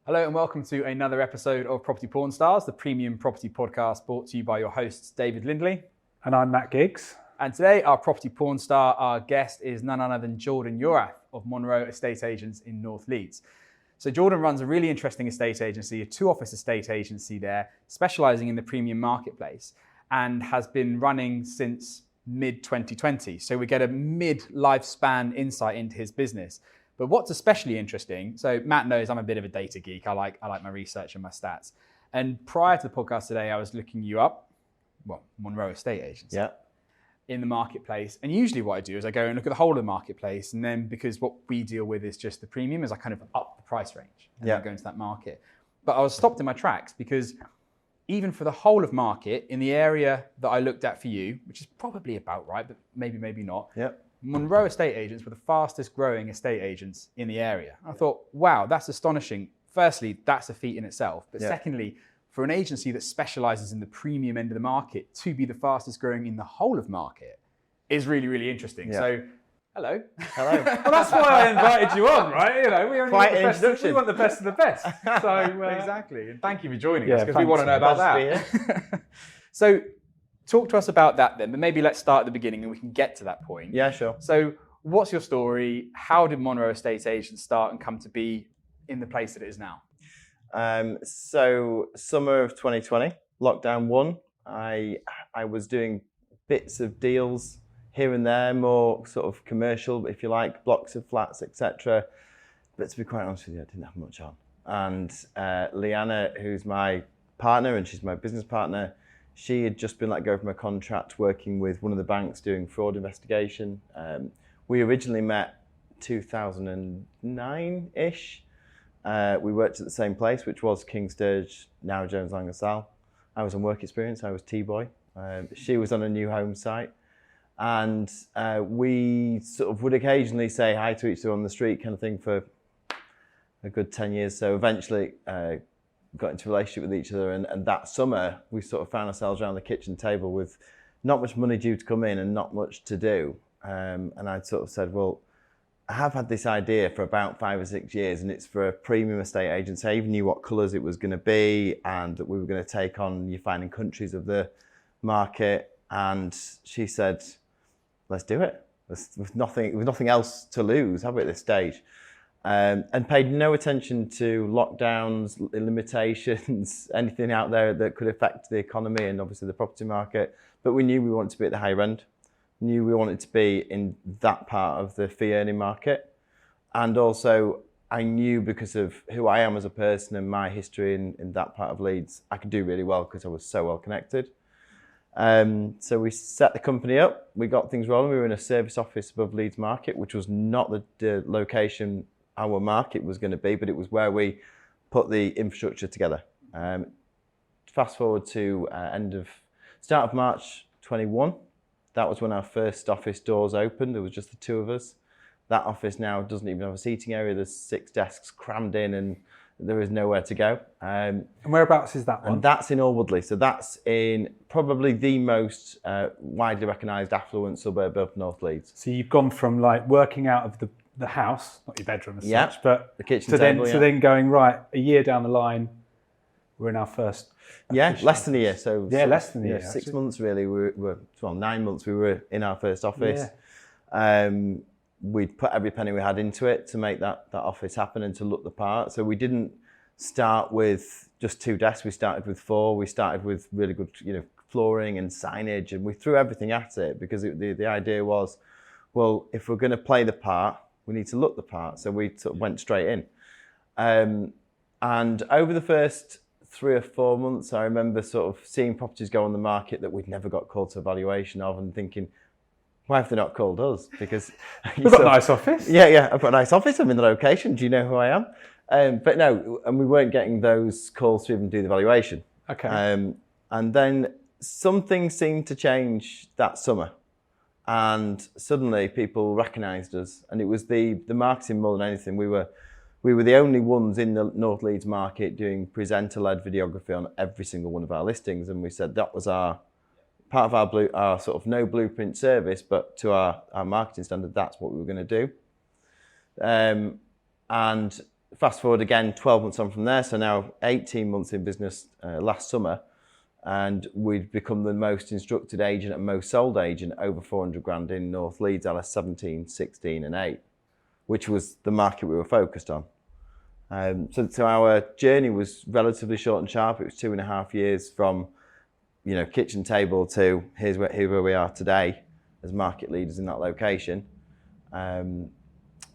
Hello and welcome to another episode of Property-Pxrn Stars, the premium property podcast brought to you by your hosts David Lindley. And I'm Matt Giggs. And today our Property-Pxrn Star, our guest is none other than Jordan Yorath of Monroe Estate Agents in North Leeds. So Jordan runs a really interesting estate agency, a 2-office estate agency there, specialising in the premium marketplace, and has been running since mid-2020. So we get a mid-lifespan insight into his business. But what's especially interesting, so Matt knows I'm a bit of a data geek. I like my research and my stats. And prior to the podcast today, I was looking you up, Monroe Estate Agency. Yeah. In the marketplace. And usually what I do is I go and look at the whole of the marketplace, and then because what we deal with is just the premium, is I kind of up the price range and then go into that market. But I was stopped in my tracks because even for the whole of market in the area that I looked at for you, which is probably about right, but maybe not, Monroe Estate Agents were the fastest growing estate agents in the area. I thought, wow, that's astonishing. Firstly, that's a feat in itself. But secondly, for an agency that specializes in the premium end of the market to be the fastest growing in the whole of market is really, really interesting. So, hello. Hello. Well, that's why I invited you on, right? You know, we want the best of the best. So exactly. And thank you for joining us because we want to know about that. So, talk to us about that then, but maybe let's start at the beginning and we can get to that point. Yeah, sure. So, what's your story? How did Monroe Estate Agents start and come to be in the place that it is now? So summer of 2020, lockdown 1, I was doing bits of deals here and there, more sort of commercial, if you like, blocks of flats, etc. But to be quite honest with you, I didn't have much on. And Leanna, who's my partner and she's my business partner, she had just been let go from a contract working with one of the banks doing fraud investigation. We originally met 2009-ish. We worked at the same place, which was King Sturge, now Jones Lang LaSalle. I was on work experience, I was T-boy. She was on a new home site. And we sort of would occasionally say hi to each other on the street kind of thing for a good 10 years. So eventually got into a relationship with each other. And that summer, we sort of found ourselves around the kitchen table with not much money due to come in and not much to do. And I'd sort of said, well, I have had this idea for about 5 or 6 years, and it's for a premium estate agency. I even knew what colours it was going to be and that we were going to take on your fine and countries of the market. And she said, let's do it. With nothing else to lose, have we, at this stage? And paid no attention to lockdowns, limitations, anything out there that could affect the economy and obviously the property market. But we knew we wanted to be at the higher end. Knew we wanted to be in that part of the fee earning market. And also I knew because of who I am as a person and my history in that part of Leeds, I could do really well because I was so well connected. So we set the company up, we got things rolling. We were in a service office above Leeds Market, which was not the location our market was going to be, but it was where we put the infrastructure together. Fast forward to start of March 21. That was when our first office doors opened. There was just the 2 of us. That office now doesn't even have a seating area. There's 6 desks crammed in and there is nowhere to go. And whereabouts is that one? And that's in Alwoodley. So that's in probably the most widely recognised affluent suburb of North Leeds. So you've gone from like working out of the house, not your bedroom as such, but the kitchen to table, then going, right, a year down the line, we're in our first... less than a year. So less than a year. 6 months really. 9 months we were in our first office. Yeah. We'd put every penny we had into it to make that office happen and to look the part. So we didn't start with just 2 desks. We started with 4. We started with really good, flooring and signage, and we threw everything at it because the idea was, well, if we're going to play the part, we need to look the part. So we sort of went straight in. And over the first 3 or 4 months, I remember sort of seeing properties go on the market that we'd never got called to evaluation of and thinking, why have they not called us? Because we've got a nice office. Yeah, I've got a nice office. I'm in the location. Do you know who I am? But no, and we weren't getting those calls to even do the valuation. Okay. And then something seemed to change that summer. And suddenly people recognised us. And it was the marketing more than anything. We were the only ones in the North Leeds market doing presenter-led videography on every single one of our listings. And we said that was our part of our sort of no blueprint service, but to our marketing standard, that's what we were going to do. And fast forward again, 12 months on from there. So now 18 months in business last summer. And we've become the most instructed agent and most sold agent, over 400 grand in North Leeds, LS 17, 16 and 8, which was the market we were focused on. So our journey was relatively short and sharp. It was 2.5 years from, kitchen table to here's where we are today as market leaders in that location. So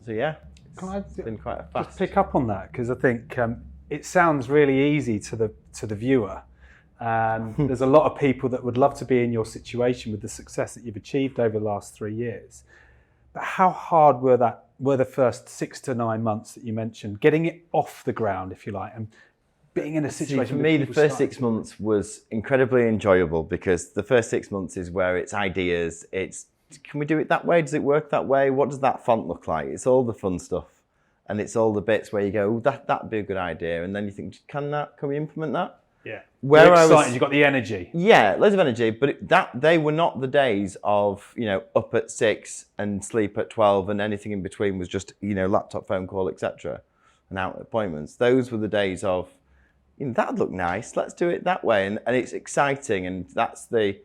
yeah, it's been quite a fast. Just pick up on that, because I think it sounds really easy to the viewer. There's a lot of people that would love to be in your situation with the success that you've achieved over the last 3 years. But how hard were the first 6 to 9 months that you mentioned, getting it off the ground, if you like, and being in a situation? For me, the first 6 months was incredibly enjoyable, because the first 6 months is where it's ideas. It's, can we do it that way? Does it work that way? What does that font look like? It's all the fun stuff. And it's all the bits where you go, that'd be a good idea. And then you think, can we implement that? Yeah. You're excited, you've got the energy. Yeah, loads of energy, but they were not the days of, up at 6 and sleep at 12 and anything in between was just, laptop, phone call, etc. and out appointments. Those were the days of, that'd look nice, let's do it that way. And it's exciting, and that's the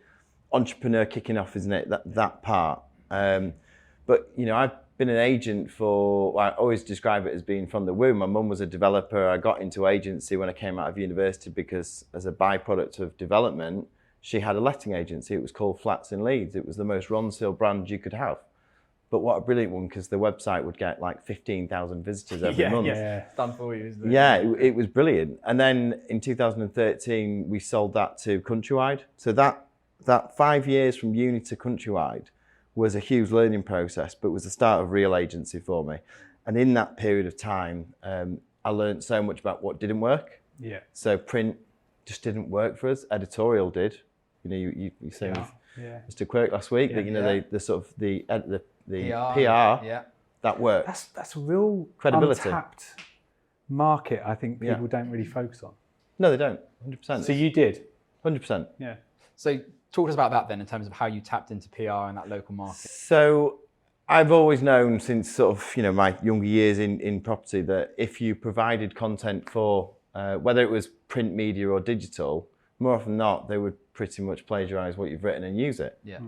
entrepreneur kicking off, isn't it? That part. But, I've been an agent I always describe it as being from the womb. My mum was a developer. I got into agency when I came out of university because, as a byproduct of development, she had a letting agency. It was called Flats in Leeds. It was the most Ronseal brand you could have. But what a brilliant one, because the website would get like 15,000 visitors every month. Yeah, it's done for you, isn't it? Yeah, it was brilliant. And then in 2013, we sold that to Countrywide. So that 5 years from uni to Countrywide was a huge learning process, but was the start of real agency for me. And in that period of time, I learned so much about what didn't work. Yeah. So print just didn't work for us. Editorial did. You saying Mr. Quirk last week that the sort of the PR that works. That's a real credibility. Untapped market. I think people don't really focus on. No, they don't. 100%. So you did. 100%. Yeah. So talk to us about that then, in terms of how you tapped into PR in that local market. So I've always known since sort of, my younger years in property, that if you provided content for, whether it was print media or digital, more often than not, they would pretty much plagiarize what you've written and use it. Yeah.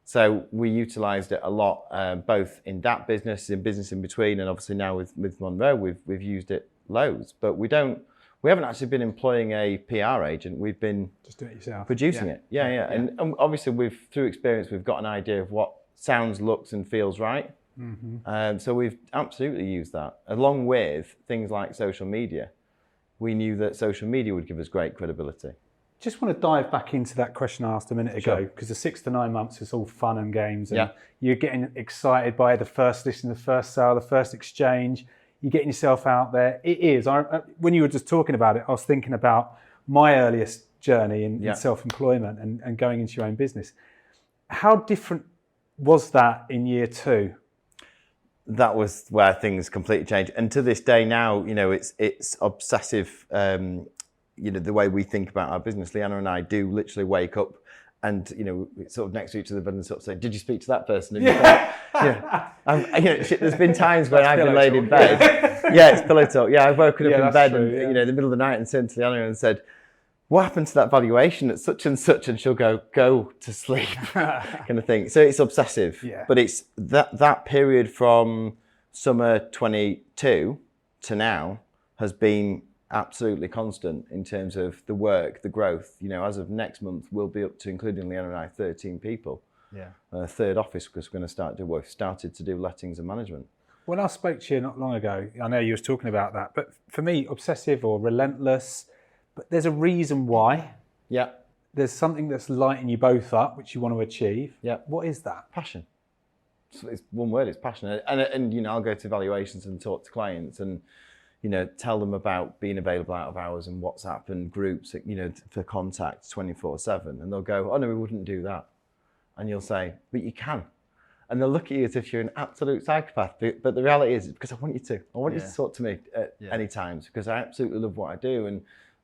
So we utilized it a lot, both in that business, in business in between, and obviously now with Monroe, we've used it loads, but we haven't actually been employing a PR agent. We've been just do it yourself, producing it. Yeah. And obviously through experience, we've got an idea of what sounds, looks, and feels right. Mm-hmm. So we've absolutely used that, along with things like social media. We knew that social media would give us great credibility. Just want to dive back into that question I asked a minute ago, because the 6 to 9 months is all fun and games, and you're getting excited by the first listing, the first sale, the first exchange. You're getting yourself out there. It is. When you were just talking about it, I was thinking about my earliest journey in self-employment and going into your own business. How different was that in year 2? That was where things completely changed. And to this day now, it's obsessive. The way we think about our business. Leanna and I do literally wake up and, sort of next to each other and sort of say, did you speak to that person? There's been times when I've been laid in bed. It's pillow talk. I've woken up in bed in the middle of the night and said to Leanna and said, what happened to that valuation at such and such? And she'll go to sleep kind of thing. So it's obsessive. Yeah. But it's that period from summer 22 to now has been absolutely constant in terms of the work, the growth. As of next month, we'll be up to, including Leanna and I, 13 people. Yeah. Third office, because we're going to we've started to do lettings and management. When I spoke to you not long ago, I know you was talking about that, but for me, obsessive or relentless, but there's a reason why. Yeah. There's something that's lighting you both up, which you want to achieve. Yeah. What is that? Passion. It's one word, it's passion. And I'll go to valuations and talk to clients and, tell them about being available out of hours and WhatsApp and groups, for contact 24/7. And they'll go, oh no, we wouldn't do that. And you'll say, but you can. And they'll look at you as if you're an absolute psychopath. But the reality is, because I want you to. I want you to talk to me at any times, because I absolutely love what I do. And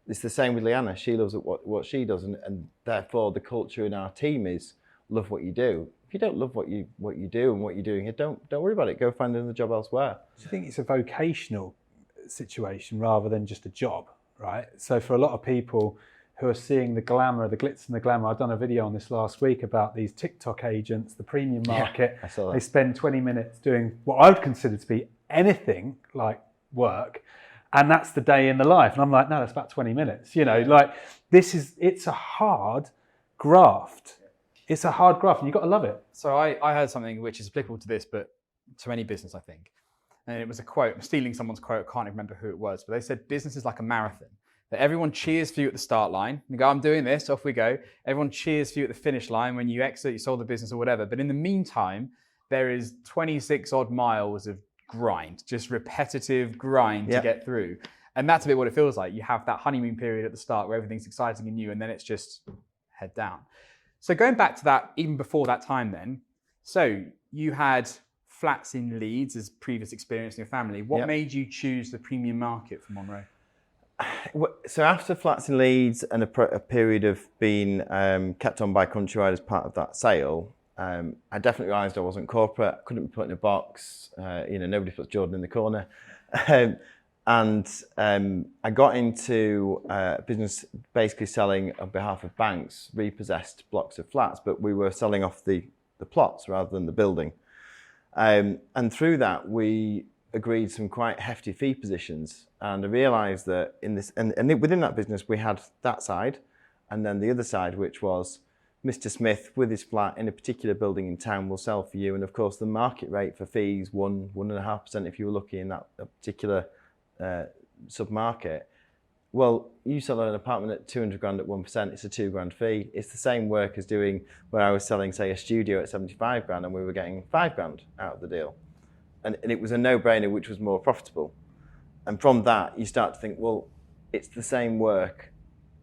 it's the same with Leanna. She loves what she does. And therefore, the culture in our team is love what you do. if you don't love what you do and what you're doing here, don't worry about it. Go find another job elsewhere. Do you think it's a vocational situation rather than just a job, right? So for a lot of people who are seeing the glamour, the glitz and the glamour, I've done a video on this last week about these TikTok agents, the premium market. I saw that. They spend 20 minutes doing what I would consider to be anything like work, and that's the day in the life. And I'm like, no, that's about 20 minutes. You know, like it's a hard graft. It's a hard graft, and you've got to love it. So I heard something which is applicable to this, but to any business, I think. And it was a quote. I'm stealing someone's quote. I can't even remember who it was, but they said business is like a marathon. That everyone cheers for you at the start line. You go, I'm doing this, off we go. Everyone cheers for you at the finish line when you exit, you sold the business or whatever. But in the meantime, there is 26 odd miles of grind, just repetitive grind to get through. And that's a bit what it feels like. You have that honeymoon period at the start where everything's exciting and new, and then it's just head down. So going back to that, even before that time then, so you had flats in Leeds as previous experience in your family. What made you choose the premium market for Monroe? So after flats in Leeds and a period of being kept on by Countrywide as part of that sale, I definitely realised I wasn't corporate. I couldn't be put in a box. Nobody puts Jordan in the corner. And I got into business basically selling on behalf of banks repossessed blocks of flats, but we were selling off the plots rather than the building. And through that, we agreed some quite hefty fee positions. And I realised that in this, and within that business, we had that side, and then the other side, which was Mr. Smith with his flat in a particular building in town will sell for you. And of course, the market rate for fees, 1.5% if you were lucky in that particular sub-market. Well, you sell an apartment at 200 grand at 1%, it's a 2 grand fee. It's the same work as doing where I was selling, say, a studio at 75 grand and we were getting 5 grand out of the deal. And it was a no-brainer, which was more profitable. And from that, you start to think, well, it's the same work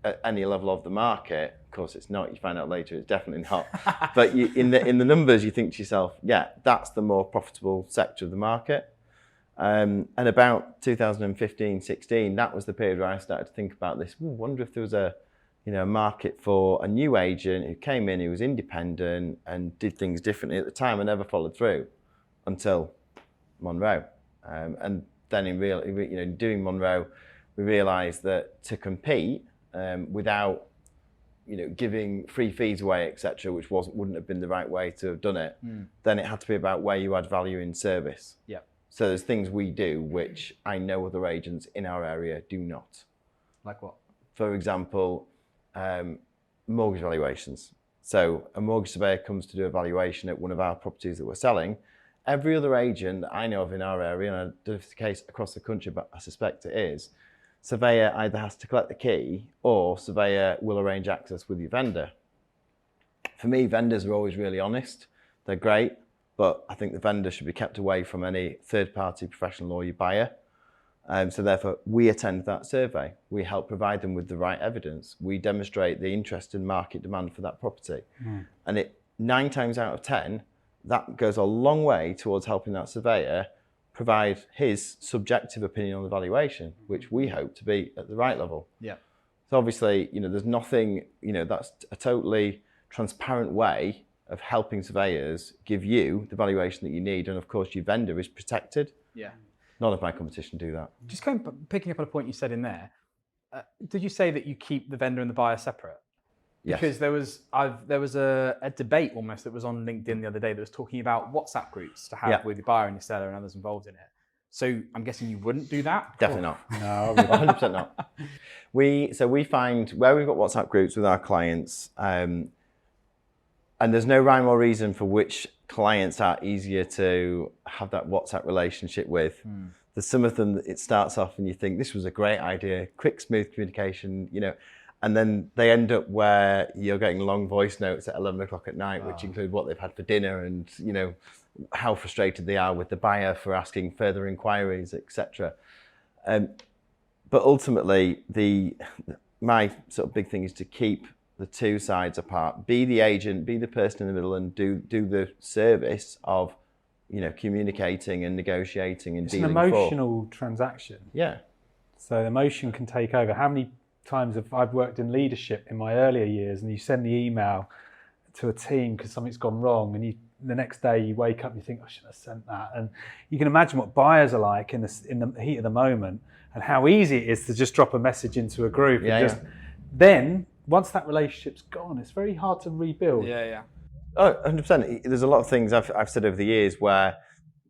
at any level of the market. Of course, it's not. You find out later it's definitely not. But in the numbers, you think to yourself, yeah, that's the more profitable sector of the market. And about 2015, 16, that was the period where I started to think about this. I wonder if there was a market for a new agent who came in, who was independent and did things differently. At the time, I never followed through until Monroe. And then doing Monroe, we realised that to compete without giving free fees away, etc., which wouldn't have been the right way to have done it, then it had to be about where you add value in service. Yeah. So there's things we do which I know other agents in our area do not. Like what? For example, mortgage valuations. So a mortgage surveyor comes to do a valuation at one of our properties that we're selling. Every other agent that I know of in our area, and I don't know if it's the case across the country, but I suspect it is, surveyor either has to collect the key or surveyor will arrange access with your vendor. For me, vendors are always really honest. They're great, but I think the vendor should be kept away from any third-party professional or your buyer. So therefore, we attend that survey. We help provide them with the right evidence. We demonstrate the interest and market demand for that property. And 9 times out of 10, that goes a long way towards helping that surveyor provide his subjective opinion on the valuation, which we hope to be at the right level. Yeah. So obviously, there's nothing, that's a totally transparent way of helping surveyors give you the valuation that you need. And of course, your vendor is protected. Yeah. None of my competition do that. Just picking up on a point you said in there, did you say that you keep the vendor and the buyer separate? Yes. Because there was a debate almost that was on LinkedIn the other day that was talking about WhatsApp groups to have with your buyer and your seller and others involved in it. So I'm guessing you wouldn't do that? Definitely not. No, 100% not. We find where we've got WhatsApp groups with our clients, and there's no rhyme or reason for which clients are easier to have that WhatsApp relationship with. There's some of them that it starts off and you think this was a great idea, quick, smooth communication, and then they end up where you're getting long voice notes at 11 o'clock at night, which include what they've had for dinner and, how frustrated they are with the buyer for asking further inquiries, etc. But ultimately, my sort of big thing is to keep the two sides apart. Be the agent, be the person in the middle, and do the service of, communicating and negotiating and dealing. It's an emotional transaction. Yeah. So emotion can take over. How many times have I've worked in leadership in my earlier years, and you send the email, to a team because something's gone wrong, and the next day you wake up and you think, I shouldn't have sent that. And you can imagine what buyers are like in the heat of the moment, and how easy it is to just drop a message into a group. Then once that relationship's gone, it's very hard to rebuild. Oh, 100%. There's a lot of things I've said over the years where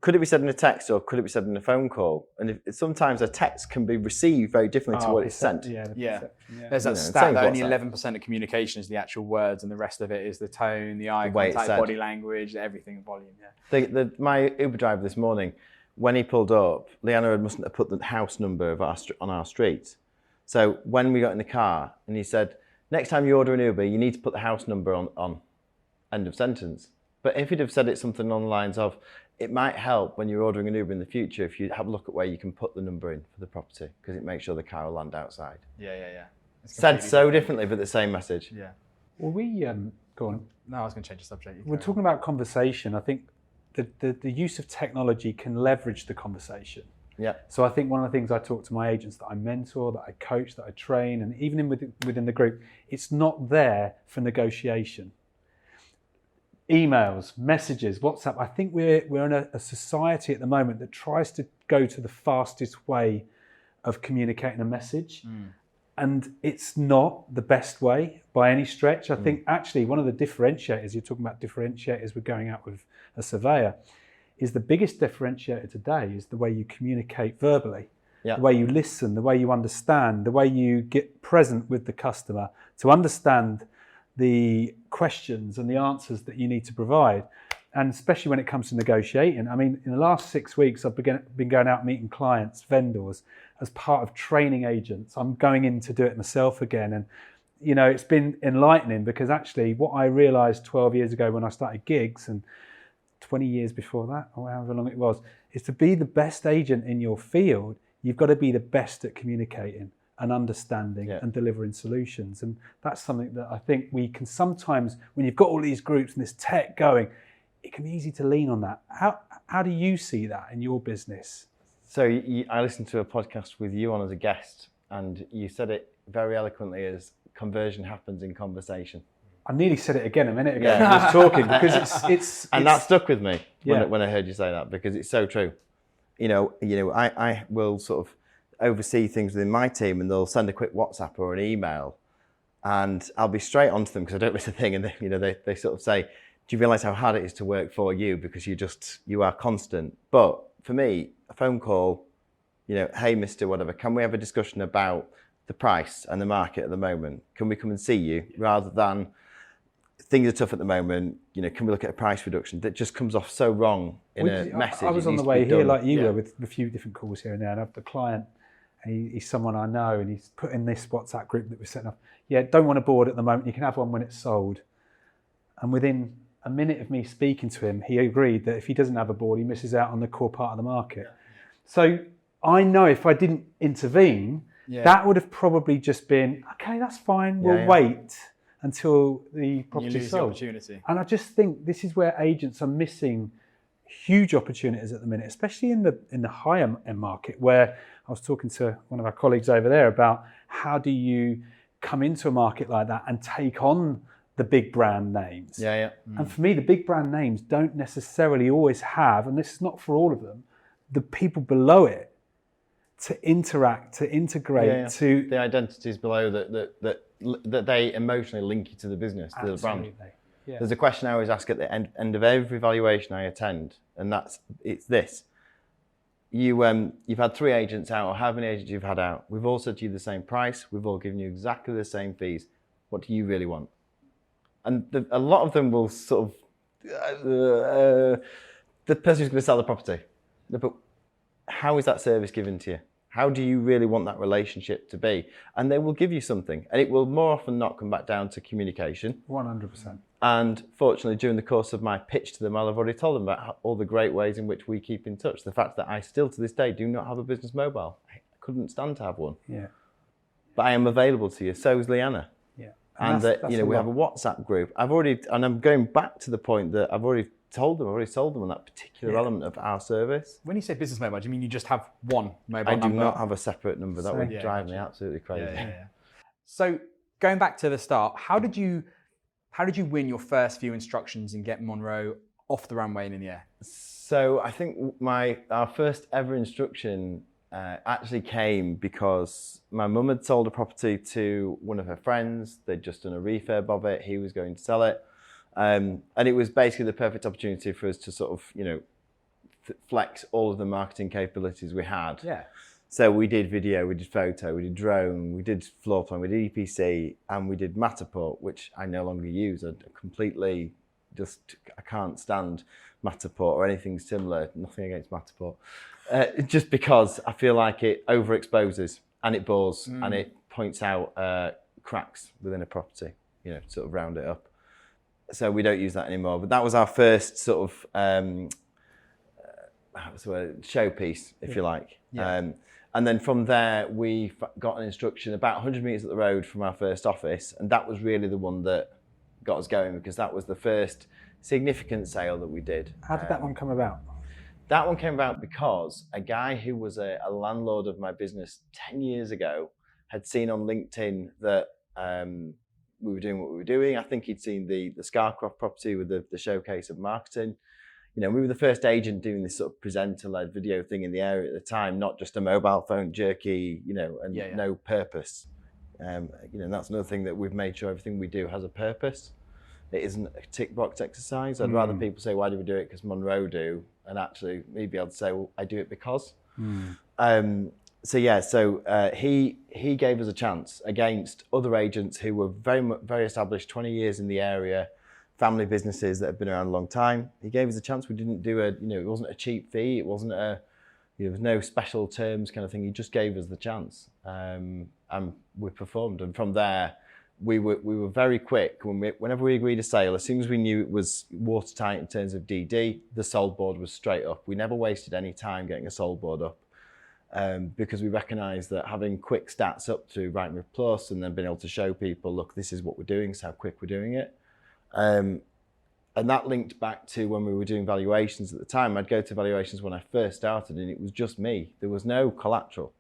could it be said in a text or could it be said in a phone call? And sometimes a text can be received very differently to what it's sent. There's that stat that only 11% of communication is the actual words, and the rest of it is the tone, the eye contact, body language, everything, volume. My Uber driver this morning, when he pulled up, Leanna mustn't have put the house number on our street. So when we got in the car, and he said, next time you order an Uber, you need to put the house number on end of sentence. But if he'd have said it something on the lines of, it might help when you're ordering an Uber in the future if you have a look at where you can put the number in for the property, because it makes sure the car will land outside. Said so differently, but the same message. Well, go on. No, I was going to change the subject. We're talking about conversation. I think the use of technology can leverage the conversation. So I think one of the things I talk to my agents that I mentor, that I coach, that I train, and even within the group, it's not there for negotiation. Emails, messages, WhatsApp. I think we're in a society at the moment that tries to go to the fastest way of communicating a message. And it's not the best way by any stretch. I think actually one of the differentiators, you're talking about differentiators with going out with a surveyor, is the biggest differentiator today is the way you communicate verbally, the way you listen, the way you understand, the way you get present with the customer to understand the questions and the answers that you need to provide. And especially when it comes to negotiating. I mean, in the last 6 weeks, I've been going out meeting clients, vendors, as part of training agents. I'm going in to do it myself again. And, it's been enlightening, because actually what I realized 12 years ago when I started gigs, and 20 years before that, or however long it was, is to be the best agent in your field, you've got to be the best at communicating and understanding and delivering solutions. And that's something that I think we can sometimes, when you've got all these groups and this tech going, it can be easy to lean on that. How do you see that in your business? So I listened to a podcast with you on as a guest, and you said it very eloquently as conversion happens in conversation. I nearly said it again a minute ago when I was talking, because it's and that stuck with me when I heard you say that, because it's so true. I will sort of oversee things within my team, and they'll send a quick WhatsApp or an email, and I'll be straight onto them because I don't miss a thing, and they sort of say, do you realise how hard it is to work for you, because you are constant. But for me, a phone call, hey Mr. Whatever, can we have a discussion about the price and the market at the moment? Can we come and see you? Rather than things are tough at the moment, can we look at a price reduction? That just comes off so wrong in a message. I was on the way here like you were, with a few different calls here and there, and I have the client, and he's someone I know, and he's put in this WhatsApp group that we're setting up. Don't want a board at the moment, you can have one when it's sold. And within a minute of me speaking to him, he agreed that if he doesn't have a board, he misses out on the core part of the market. So I know if I didn't intervene, that would have probably just been, okay, that's fine, we'll wait until the property's sold. The opportunity. And I just think this is where agents are missing huge opportunities at the minute, especially in the higher end market, where I was talking to one of our colleagues over there about how do you come into a market like that and take on the big brand names. And for me, the big brand names don't necessarily always have, and this is not for all of them, the people below it to interact, to integrate, to the identities below that they emotionally link you to the business, to the brand. There's a question I always ask at the end of every valuation I attend, and it's this. You've had 3 agents out, or how many agents you've had out. We've all said to you the same price. We've all given you exactly the same fees. What do you really want? And a lot of them will sort of, the person who's going to sell the property. But how is that service given to you? How do you really want that relationship to be? And they will give you something. And it will more often not come back down to communication. 100%. And fortunately, during the course of my pitch to them, I've already told them about all the great ways in which we keep in touch. The fact that I still, to this day, do not have a business mobile. I couldn't stand to have one. But I am available to you. So is Leanna. And that we have a WhatsApp group. And I'm going back to the point that I've already sold them on that particular element of our service. When you say business mobile, do you mean you just have one mobile number? I do not have a separate number. That would drive me absolutely crazy. So going back to the start, how did you How did you win your first few instructions and get Monroe off the runway and in the air? So I think our first ever instruction actually came because my mum had sold a property to one of her friends. They'd just done a refurb of it. He was going to sell it. And it was basically the perfect opportunity for us to sort of, flex all of the marketing capabilities we had. Yeah. So we did video, we did photo, we did drone, we did floor plan, we did EPC, and we did Matterport, which I no longer use. I can't stand Matterport or anything similar. Nothing against Matterport. Just because I feel like it overexposes and it bores and it points out cracks within a property, sort of round it up. So we don't use that anymore. But that was our first sort of showpiece, if you like. Yeah. And then from there, we got an instruction about 100 metres up the road from our first office. And that was really the one that got us going, because that was the first significant sale that we did. How did that one come about? That one came about because a guy who was a landlord of my business 10 years ago had seen on LinkedIn that we were doing what we were doing. I think he'd seen the Scarcroft property with the showcase of marketing. We were the first agent doing this sort of presenter-led video thing in the area at the time, not just a mobile phone jerky, and no purpose. That's another thing that we've made sure everything we do has a purpose. It isn't a tick box exercise. I'd rather people say, why do we do it? Because Monroe do. And actually, me be able to say, well, I do it because. So he gave us a chance against other agents who were very established, 20 years in the area, family businesses that have been around a long time. He gave us a chance. We didn't do it wasn't a cheap fee. It wasn't there was no special terms kind of thing. He just gave us the chance. And we performed. And from there, we were very quick. Whenever we agreed a sale, as soon as we knew it was watertight in terms of DD, the sold board was straight up. We never wasted any time getting a sold board up. Because we recognised that having quick stats up to Rightmove Plus and then being able to show people, look, this is what we're doing, this is how quick we're doing it. And that linked back to when we were doing valuations at the time. I'd go to valuations when I first started and it was just me. There was no collateral.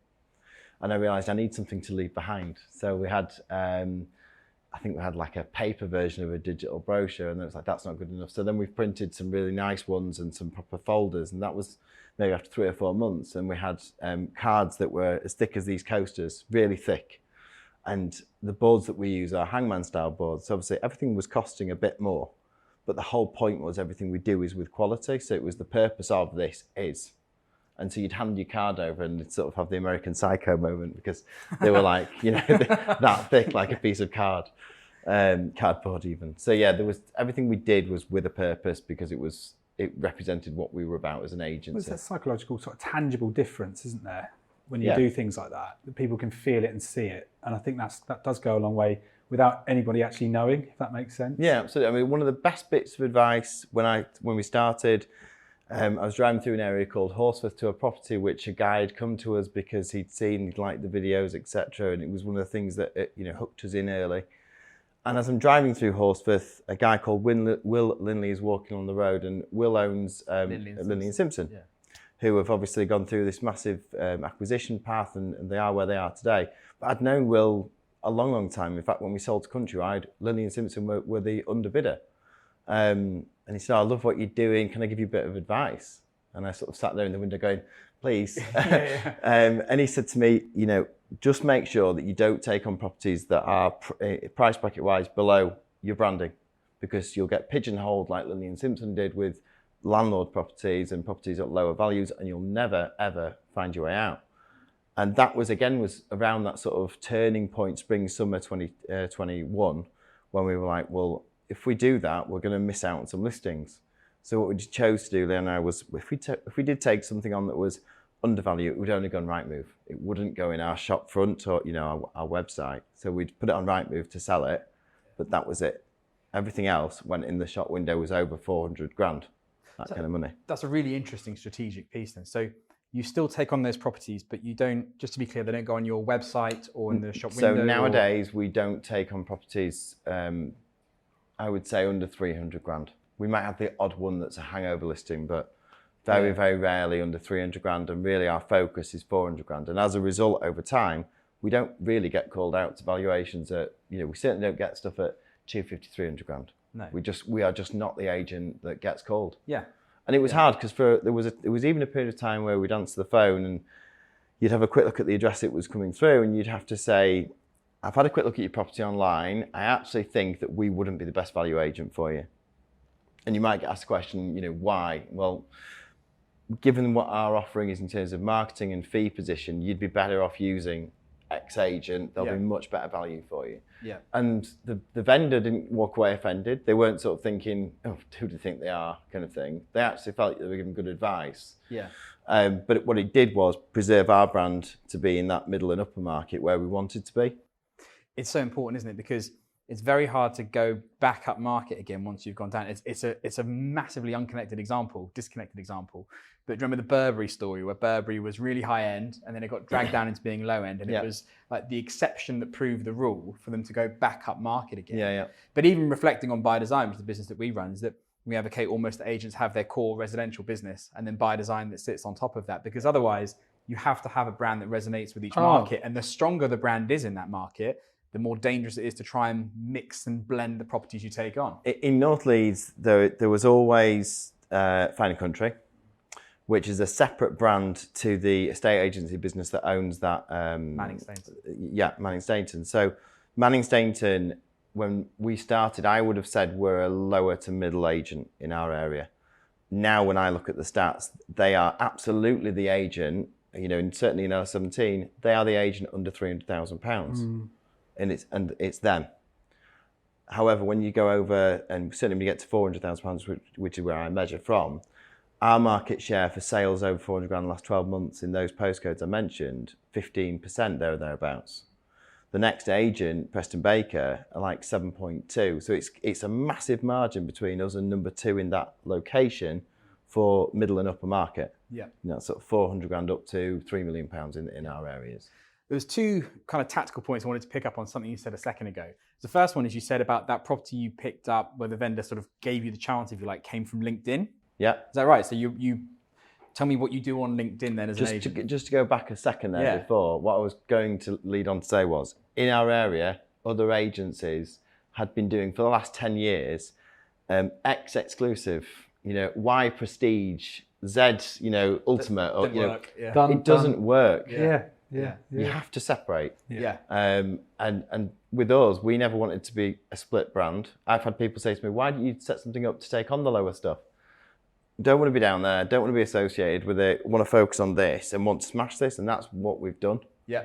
And I realised I need something to leave behind. So we had, I think we had like a paper version of a digital brochure, and it was like, that's not good enough. So then we've printed some really nice ones and some proper folders, and that was maybe after 3 or 4 months. And we had cards that were as thick as these coasters, really thick. And the boards that we use are hangman style boards. So obviously everything was costing a bit more, but the whole point was everything we do is with quality. So it was the purpose of this is. And so you'd hand your card over and it'd sort of have the American Psycho moment, because they were like, that thick, like a piece of cardboard even. So yeah, everything we did was with a purpose, because it represented what we were about as an agency. There's that psychological sort of tangible difference, isn't there? When you do things like that people can feel it and see it. And I think that does go a long way without anybody actually knowing, if that makes sense. Yeah, absolutely. I mean, one of the best bits of advice when we started, I was driving through an area called Horsforth to a property which a guy had come to us because he'd liked the videos, etc. And it was one of the things that hooked us in early. And as I'm driving through Horsforth, a guy called Will Linley is walking on the road, and Will owns Linley and Simpson, who have obviously gone through this massive acquisition path, and they are where they are today. But I'd known Will a long, long time. In fact, when we sold to Countrywide, Linley and Simpson were the underbidder. And he said, I love what you're doing. Can I give you a bit of advice? And I sort of sat there in the window going, please. And he said to me, just make sure that you don't take on properties that are price bracket wise below your branding, because you'll get pigeonholed like Linley and Simpson did with landlord properties and properties at lower values, and you'll never, ever find your way out. And that was around that sort of turning point, spring, summer 2021, when we were like, well, if we do that, we're going to miss out on some listings. So what we chose to do, Leanna and I, was if we did take something on that was undervalued, it would only go on Rightmove. It wouldn't go in our shop front or our website. So we'd put it on Rightmove to sell it, but that was it. Everything else went in the shop window was over 400 grand, kind of money. That's a really interesting strategic piece then. So you still take on those properties, but you don't, just to be clear, they don't go on your website or in the shop window? So nowadays we don't take on properties, I would say under 300 grand. We might have the odd one that's a hangover listing, but very, very rarely under 300 grand. And really our focus is 400 grand. And as a result, over time, we don't really get called out to valuations at, we certainly don't get stuff at 250, 300 grand. No. We are just not the agent that gets called. Yeah. And it was hard because there was even a period of time where we'd answer the phone and you'd have a quick look at the address it was coming through, and you'd have to say, I've had a quick look at your property online. I actually think that we wouldn't be the best value agent for you. And you might get asked the question, why? Well, given what our offering is in terms of marketing and fee position, you'd be better off using X agent. They'll be much better value for you. Yeah. And the vendor didn't walk away offended. They weren't sort of thinking, oh, who do you think they are, kind of thing. They actually felt they were giving good advice. Yeah. But what it did was preserve our brand to be in that middle and upper market where we wanted to be. It's so important, isn't it? Because it's very hard to go back up market again once you've gone down. It's a massively disconnected example. But do you remember the Burberry story where Burberry was really high end and then it got dragged down into being low end, and it was like the exception that proved the rule for them to go back up market again. Yeah. But even reflecting on By Design, which is the business that we run, is that we advocate almost that agents have their core residential business and then By Design that sits on top of that, because otherwise you have to have a brand that resonates with each market, and the stronger the brand is in that market, the more dangerous it is to try and mix and blend the properties you take on. In North Leeds, there was always Fine & Country, which is a separate brand to the estate agency business that owns that. Manning Stainton. Yeah, Manning Stainton. So Manning Stainton, when we started, I would have said we're a lower to middle agent in our area. Now, when I look at the stats, they are absolutely the agent, and certainly in L17, they are the agent under £300,000. And it's them. However, when you go over, and certainly when you get to £400,000, which is where I measure from, our market share for sales over 400 grand in the last 12 months in those postcodes I mentioned, 15% there or thereabouts. The next agent, Preston Baker, are like 7.2. So it's a massive margin between us and number 2 in that location for middle and upper market. Yeah. Sort of 400 grand up to £3 million in our areas. There was 2 kind of tactical points I wanted to pick up on something you said a second ago. The first one is you said about that property you picked up where the vendor sort of gave you the chance, if you like, came from LinkedIn. Yeah. Is that right? So you tell me what you do on LinkedIn then as an agent. Just to go back a second there before, what I was going to lead on to say was, in our area, other agencies had been doing for the last 10 years, X exclusive, Y prestige, Z, ultimate. It doesn't work. Yeah. You have to separate. Yeah. And with us, we never wanted to be a split brand. I've had people say to me, why don't you set something up to take on the lower stuff? Don't want to be down there, don't want to be associated with it, want to focus on this and want to smash this, and that's what we've done. Yeah.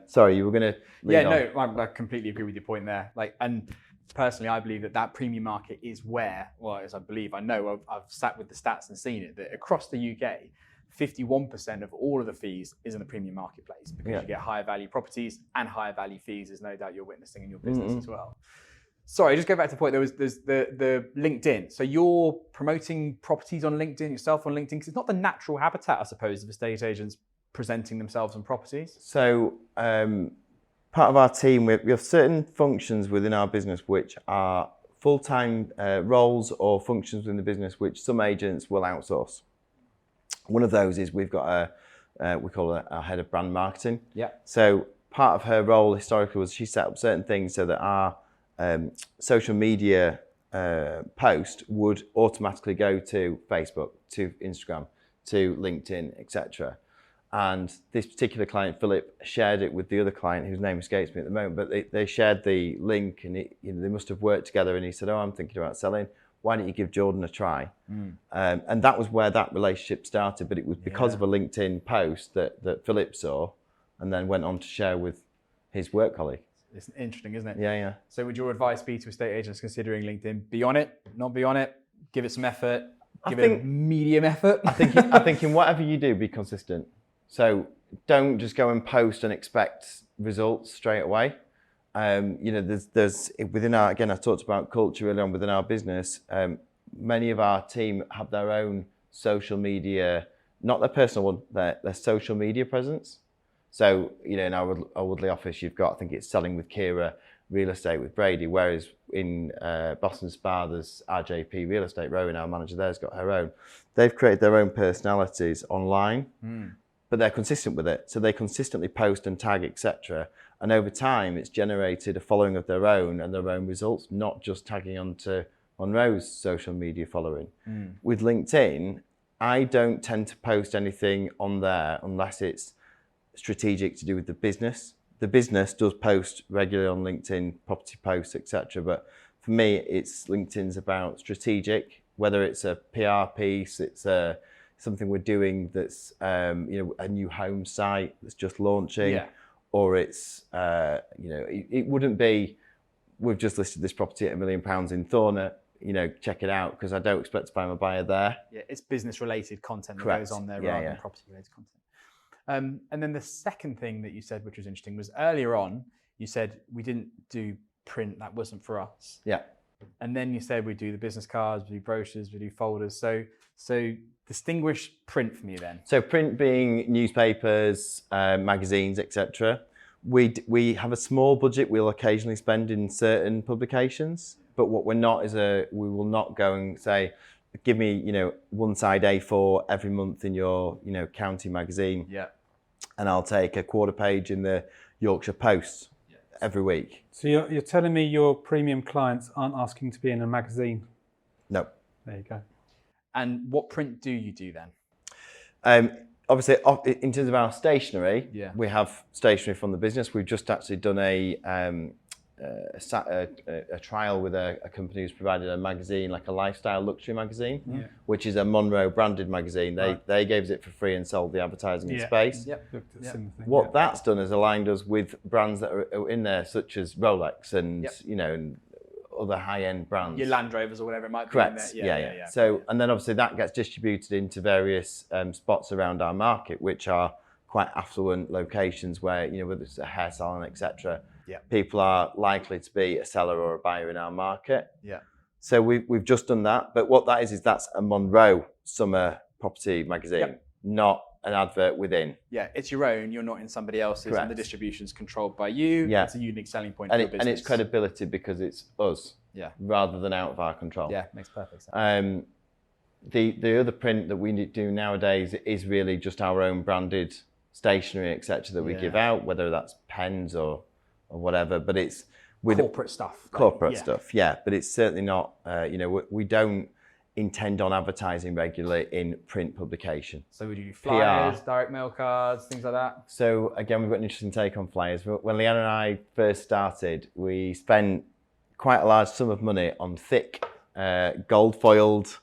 Sorry, you were going to lead on. No, I completely agree with your point there. And personally, I believe that premium market is where, I know, I've sat with the stats and seen it, that across the UK, 51% of all of the fees is in the premium marketplace, because you get higher value properties and higher value fees, as no doubt you're witnessing in your business as well. Sorry, just go back to the point. There's the LinkedIn. So you're promoting properties on LinkedIn, yourself on LinkedIn, because it's not the natural habitat, I suppose, of estate agents presenting themselves on properties. So part of our team, we have certain functions within our business which are full-time roles or functions within the business which some agents will outsource. One of those is we've got we call it our head of brand marketing. Yeah. So part of her role historically was she set up certain things so that our social media post would automatically go to Facebook, to Instagram, to LinkedIn, etc. And this particular client, Philip, shared it with the other client whose name escapes me at the moment, but they shared the link, and they must have worked together, and he said, I'm thinking about selling. Why don't you give Jordan a try? And that was where that relationship started, but it was because of a LinkedIn post that Philip saw and then went on to share with his work colleague. It's interesting, isn't it? Yeah. So would your advice be to estate agents considering LinkedIn, be on it, not be on it, give it some effort, give it a medium effort? I think in whatever you do, be consistent. So don't just go and post and expect results straight away. There's within our, again, I talked about culture earlier on within our business. Many of our team have their own social media, not their personal one, their social media presence. So, in our Woodley office, you've got, I think it's Selling with Kira, Real Estate with Brady, whereas in Boston Spa, there's RJP Real Estate. Rowan, our manager there, has got her own. They've created their own personalities online. but they're consistent with it. So they consistently post and tag, etc. And over time, it's generated a following of their own and their own results, not just tagging onto Monroe's social media following. With LinkedIn, I don't tend to post anything on there unless it's strategic to do with the business. The business does post regularly on LinkedIn, property posts, etc. But for me, LinkedIn's about strategic, whether it's a PR piece, it's something we're doing that's a new home site that's just launching, or it's it wouldn't be, we've just listed this property at £1 million in Thorner, check it out, because I don't expect to find a buyer there. Yeah, it's business related content that goes on there rather than property related content. And then the second thing that you said, which was interesting, was earlier on you said we didn't do print, that wasn't for us. Yeah. And then you said we do the business cards, we do brochures, we do folders. So distinguish print for me then. So print being newspapers, magazines, etc. We have a small budget we'll occasionally spend in certain publications, but what we're not is we will not go and say, give me one side A4 every month in your county magazine. Yeah. And I'll take a quarter page in the Yorkshire Post every week. So you're telling me your premium clients aren't asking to be in a magazine? No. There you go. And what print do you do then? Obviously, in terms of our stationery, we have stationery from the business. We've just actually done a trial with a company who's provided a magazine, like a lifestyle luxury magazine, which is a Monroe branded magazine. They gave us it for free and sold the advertising in space. What that's done is aligned us with brands that are in there, such as Rolex and and other high-end brands. Your Land Rovers or whatever it might be. Correct. In there. Yeah. So, and then obviously that gets distributed into various spots around our market, which are quite affluent locations where, whether it's a hair salon, etc. People are likely to be a seller or a buyer in our market. Yeah. So we've just done that. But what that is that's a Monroe summer property magazine, not an advert within. Yeah, it's your own. You're not in somebody else's. Correct. And the distribution's controlled by you. Yeah. It's a unique selling point for your business. And it's credibility because it's us. Yeah. Rather than out of our control. Yeah, makes perfect sense. The other print that we do nowadays is really just our own branded stationery, etc. that we give out, whether that's pens or whatever. But it's with corporate stuff. Corporate stuff, But it's certainly not. We don't intend on advertising regularly in print publication. So we do flyers, direct mail cards, things like that? So again, we've got an interesting take on flyers. When Leanna and I first started, we spent quite a large sum of money on thick gold foiled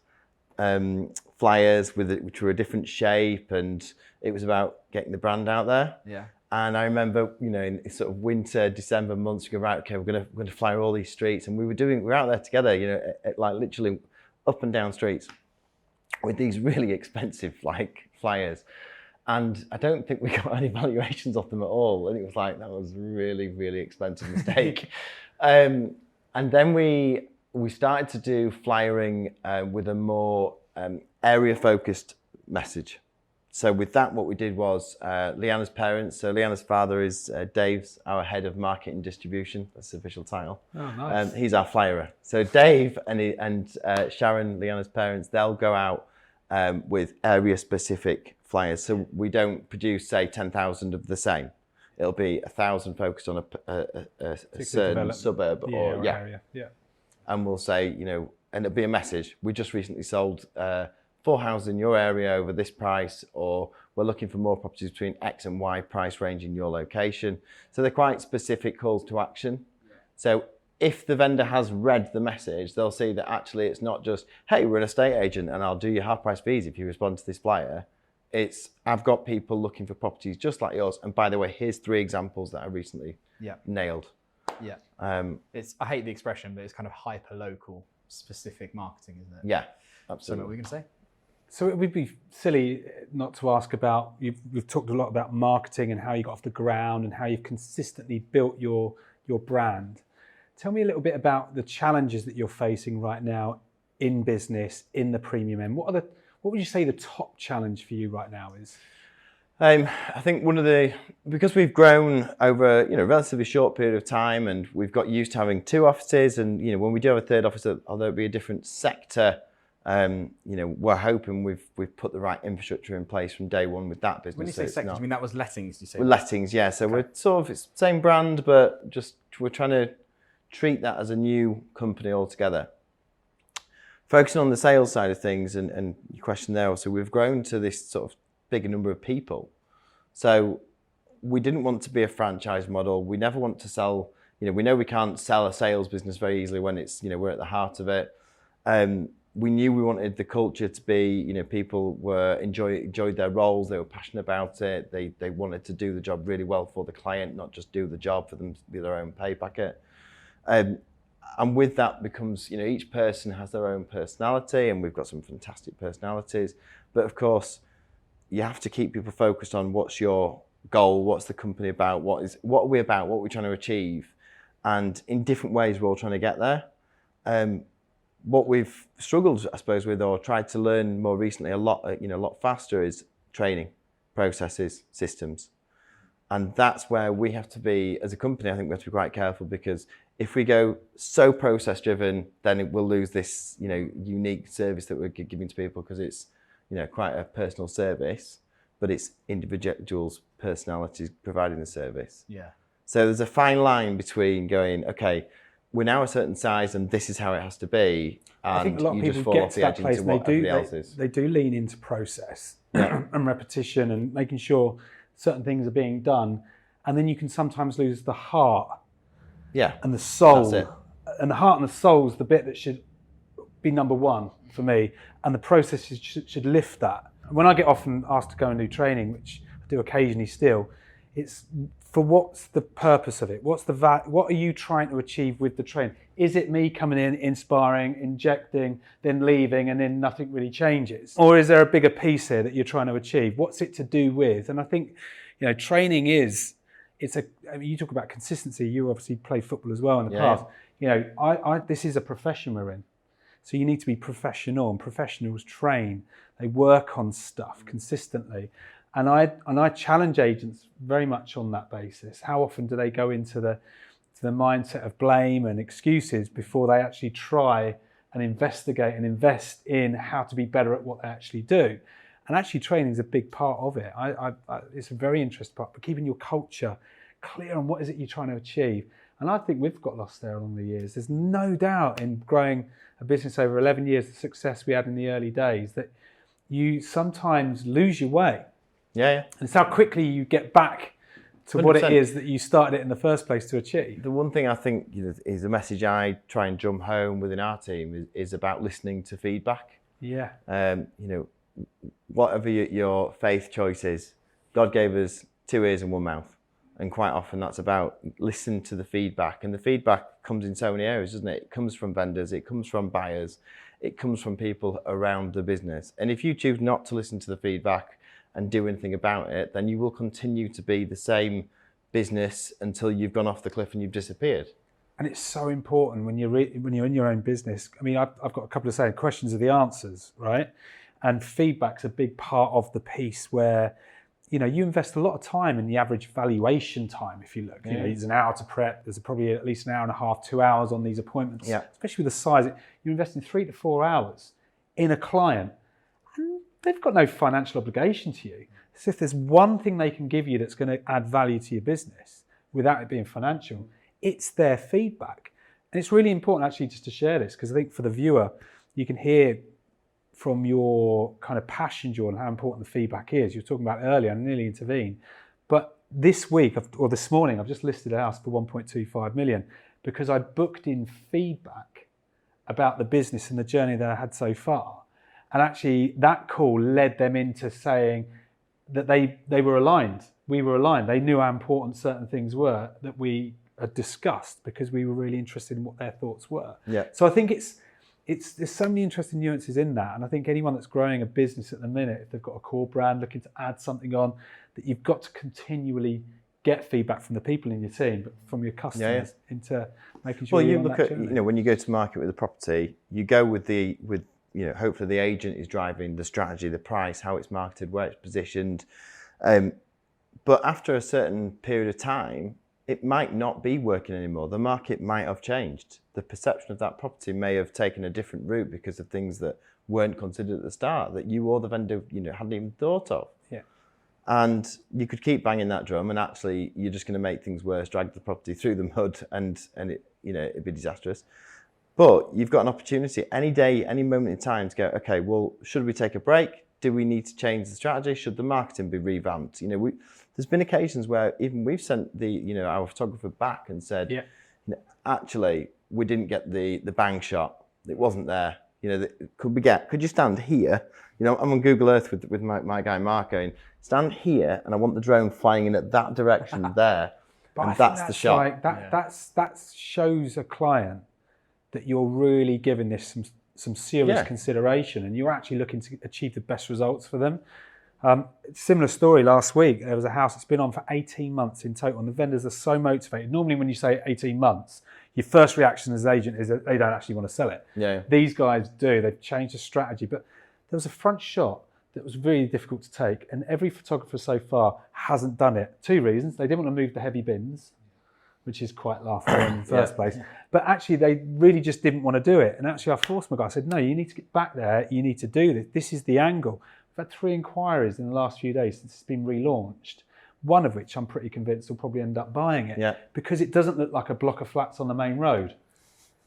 flyers which were a different shape, and it was about getting the brand out there. Yeah. And I remember, in sort of winter, December months, we go, right, okay, we're going to fly all these streets, and we were out there together, like literally up and down streets with these really expensive flyers. And I don't think we got any valuations off them at all. And it was like, that was really, really expensive mistake. And then we started to do flyering with a more area-focused message. So with that, what we did was Leanna's parents. So Leanna's father is Dave's our head of market and distribution. That's the official title. Oh, nice. He's our flyerer. So Dave and Sharon, Leanna's parents, they'll go out with area-specific flyers. So we don't produce, say, 10,000 of the same. It'll be 1,000 focused on a certain suburb or area. Yeah. And we'll say, and it'll be a message. We just recently sold 4 houses in your area over this price, or we're looking for more properties between X and Y price range in your location. So they're quite specific calls to action. Yeah. So if the vendor has read the message, they'll see that actually it's not just, hey, we're an estate agent and I'll do your half price fees if you respond to this flyer. It's, I've got people looking for properties just like yours. And by the way, here's 3 examples that I recently nailed. Yeah. I hate the expression, but it's kind of hyper-local specific marketing, isn't it? Yeah, absolutely. So what were we going to say? So it would be silly not to ask about, we've talked a lot about marketing and how you got off the ground and how you've consistently built your brand. Tell me a little bit about the challenges that you're facing right now in business, in the premium end. What would you say the top challenge for you right now is? I think because we've grown over a relatively short period of time, and we've got used to having 2 offices, and when we do have a 3rd office, although it be a different sector We're hoping we've put the right infrastructure in place from day one with that business. When you say sectors, you mean that was lettings, you say? With lettings, yeah. So we're sort of, it's the same brand, but just we're trying to treat that as a new company altogether. Focusing on the sales side of things and your question there, so we've grown to this sort of bigger number of people. So we didn't want to be a franchise model. We never want to sell, we know we can't sell a sales business very easily when it's, we're at the heart of it. We knew we wanted the culture to be, people were enjoyed their roles, they were passionate about it, they wanted to do the job really well for the client, not just do the job for them to be their own pay packet. And with that becomes, each person has their own personality, and we've got some fantastic personalities. But of course, you have to keep people focused on what's your goal, what's the company about, what are we about, what are we trying to achieve, and in different ways we're all trying to get there. What we've struggled, I suppose, with or tried to learn more recently a lot faster is training, processes, systems. And that's where we have to be, as a company, I think we have to be quite careful, because if we go so process driven, then it will lose this, unique service that we're giving to people, because it's, quite a personal service, but it's individuals' personalities providing the service. Yeah. So there's a fine line between going, okay, we're now a certain size and this is how it has to be. And I think a lot of you just people fall get off to the that edge place into and what everybody else is. they do lean into process and repetition and making sure certain things are being done. And then you can sometimes lose the heart and the soul. That's it. And the heart and the soul is the bit that should be number one for me. And the processes should lift that. When I get often asked to go and do training, which I do occasionally still, it's for what's the purpose of it? What are you trying to achieve with the training? Is it me coming in, inspiring, injecting, then leaving, and then nothing really changes? Or is there a bigger piece here that you're trying to achieve? What's it to do with? And I think, training you talk about consistency. You obviously played football as well in the past. This is a profession we're in. So you need to be professional, and professionals train. They work on stuff consistently. And I challenge agents very much on that basis. How often do they go into the mindset of blame and excuses before they actually try and investigate and invest in how to be better at what they actually do? And actually training is a big part of it. It's a very interesting part, but keeping your culture clear on what is it you're trying to achieve. And I think we've got lost there along the years. There's no doubt in growing a business over 11 years, the success we had in the early days, that you sometimes lose your way. Yeah. And it's how quickly you get back to 100%. What it is that you started it in the first place to achieve. The one thing I think is a message I try and drum home within our team is about listening to feedback. Yeah. Whatever your faith choice is, God gave us 2 ears and 1 mouth. And quite often that's about listening to the feedback. And the feedback comes in so many areas, doesn't it? It comes from vendors, it comes from buyers, it comes from people around the business. And if you choose not to listen to the feedback and do anything about it, then you will continue to be the same business until you've gone off the cliff and you've disappeared. And it's so important when you're in your own business. I mean, I've got a couple of saying questions are the answers, right? And feedback's a big part of the piece where, you invest a lot of time in the average valuation time. If you look, it's an hour to prep. There's probably at least an hour and a half, 2 hours on these appointments. Yeah. Especially with the size, you're investing 3 to 4 hours in a client, and they've got no financial obligation to you. So if there's one thing they can give you that's going to add value to your business without it being financial, it's their feedback. And it's really important actually just to share this, because I think for the viewer, you can hear from your kind of passion, Jordan, how important the feedback is. You were talking about earlier, I nearly intervened. But this week, or this morning, I've just listed a house for 1.25 million because I booked in feedback about the business and the journey that I had so far. And actually that call led them into saying that they were aligned. We were aligned. They knew how important certain things were that we had discussed because we were really interested in what their thoughts were. Yeah. So I think there's so many interesting nuances in that. And I think anyone that's growing a business at the minute, if they've got a core brand looking to add something on, that you've got to continually get feedback from the people in your team, but from your customers into making sure you're on that journey. Well, when you go to market with a property, you go with hopefully the agent is driving the strategy, the price, how it's marketed, where it's positioned. But after a certain period of time, it might not be working anymore. The market might have changed. The perception of that property may have taken a different route because of things that weren't considered at the start, that you or the vendor, hadn't even thought of. Yeah. And you could keep banging that drum, and actually you're just going to make things worse, drag the property through the mud, and it, it'd be disastrous. But you've got an opportunity any day, any moment in time to go, okay, well, should we take a break? Do we need to change the strategy? Should the marketing be revamped? There's been occasions where even we've sent our photographer back and said, actually, we didn't get the bang shot. It wasn't there. Could you stand here? I'm on Google Earth with my guy Mark going, stand here, and I want the drone flying in at that direction there. But and that's the shot. That shows a client that you're really giving this some serious consideration, and you're actually looking to achieve the best results for them. Similar story last week. There was a house that's been on for 18 months in total, and the vendors are so motivated. Normally when you say 18 months, your first reaction as an agent is that they don't actually want to sell it. Yeah. These guys do. They've changed the strategy. But there was a front shot that was really difficult to take, and every photographer so far hasn't done it. 2 reasons. They didn't want to move the heavy bins, which is quite laughable in the first place. But actually, they really just didn't want to do it. And actually, I forced my guy. I said, no, you need to get back there. You need to do this. This is the angle. We've had 3 inquiries in the last few days since it's been relaunched, one of which I'm pretty convinced will probably end up buying it because it doesn't look like a block of flats on the main road,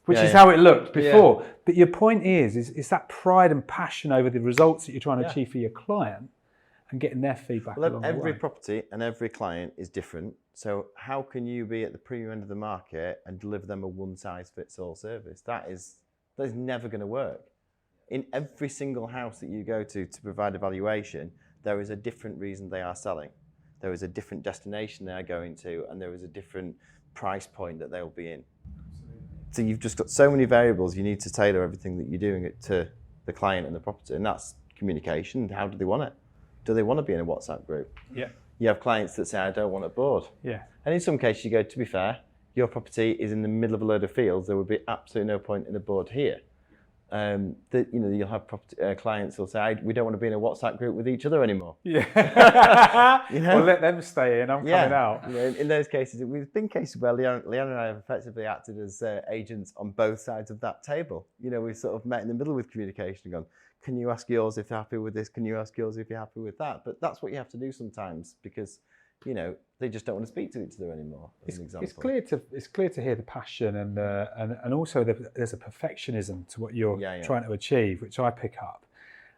which is how it looked before. Yeah. But your point is that pride and passion over the results that you're trying to achieve for your client and getting their feedback along the way. Every property and every client is different. So how can you be at the premium end of the market and deliver them a one-size-fits-all service? That is never going to work. In every single house that you go to provide a valuation, there is a different reason they are selling. There is a different destination they are going to, and there is a different price point that they'll be in. So you've just got so many variables. You need to tailor everything that you're doing to the client and the property, and that's communication. How do they want it? Do they want to be in a WhatsApp group? Yeah. You have clients that say, I don't want a board. Yeah. And in some cases you go, to be fair, your property is in the middle of a load of fields. There would be absolutely no point in a board here. You'll have clients who'll say, we don't want to be in a WhatsApp group with each other anymore. Yeah. Well, let them stay in. I'm coming out. In those cases, we've been cases where Leanna and I have effectively acted as agents on both sides of that table. We've sort of met in the middle with communication and gone, can you ask yours if you're happy with this? Can you ask yours if you're happy with that? But that's what you have to do sometimes because, they just don't want to speak to each other anymore, as an example. It's clear to hear the passion and also there's a perfectionism to what you're trying to achieve, which I pick up.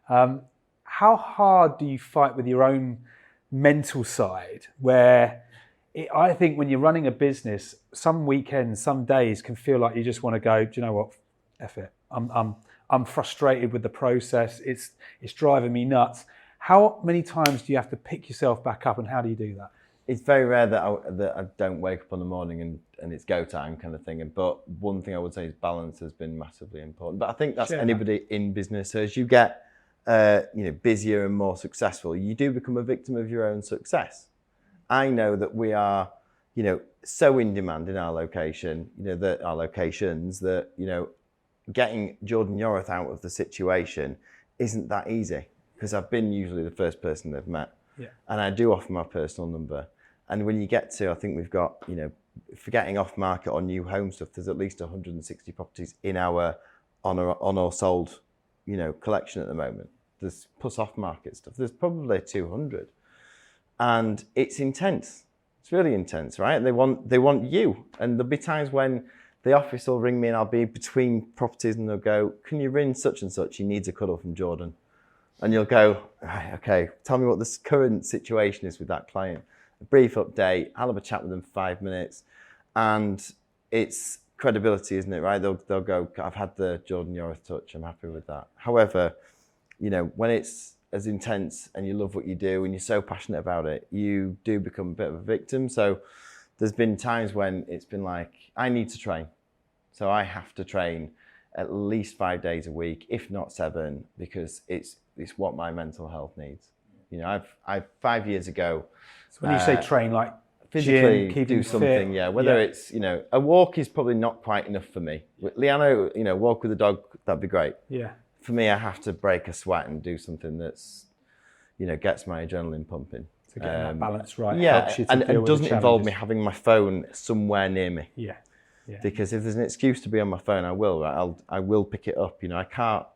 How hard do you fight with your own mental side where I think when you're running a business, some weekends, some days can feel like you just want to go, do you know what, F it. I'm frustrated with the process. It's driving me nuts. How many times do you have to pick yourself back up, and how do you do that? It's very rare that I don't wake up in the morning and it's go time kind of thing. But one thing I would say is balance has been massively important. But I think that's anybody in business. So as you get busier and more successful, you do become a victim of your own success. I know that we are so in demand in our location, that our locations that getting Jordan Yorath out of the situation isn't that easy because I've been usually the first person they've met. Yeah. And I do offer my personal number. And when you get to, I think we've got, for getting off market on new home stuff, there's at least 160 properties in our on or sold, collection at the moment. There's plus off market stuff. There's probably 200. And it's intense. It's really intense, right? They want you. And there'll be times when the office will ring me and I'll be between properties and they'll go, can you ring such and such? He needs a cuddle from Jordan. And you'll go, right, okay, tell me what the current situation is with that client. A brief update, I'll have a chat with them for 5 minutes. And it's credibility, isn't it, right? They'll go, I've had the Jordan Yorath touch, I'm happy with that. However, when it's as intense and you love what you do and you're so passionate about it, you do become a bit of a victim. So there's been times when it's been like, I need to train. So I have to train at least 5 days a week, if not 7, because it's what my mental health needs. I've 5 years ago. So when you say train, like physically gym, do something, fit, whether it's, a walk is probably not quite enough for me. Leanna, walk with the dog, that'd be great. Yeah. For me, I have to break a sweat and do something that's, gets my adrenaline pumping. To get that balance right. Yeah, helps you to and deal it with doesn't the involve me challenges. having my phone somewhere near me. Yeah. Yeah. Because if there's an excuse to be on my phone, I will. Right? I will pick it up. I can't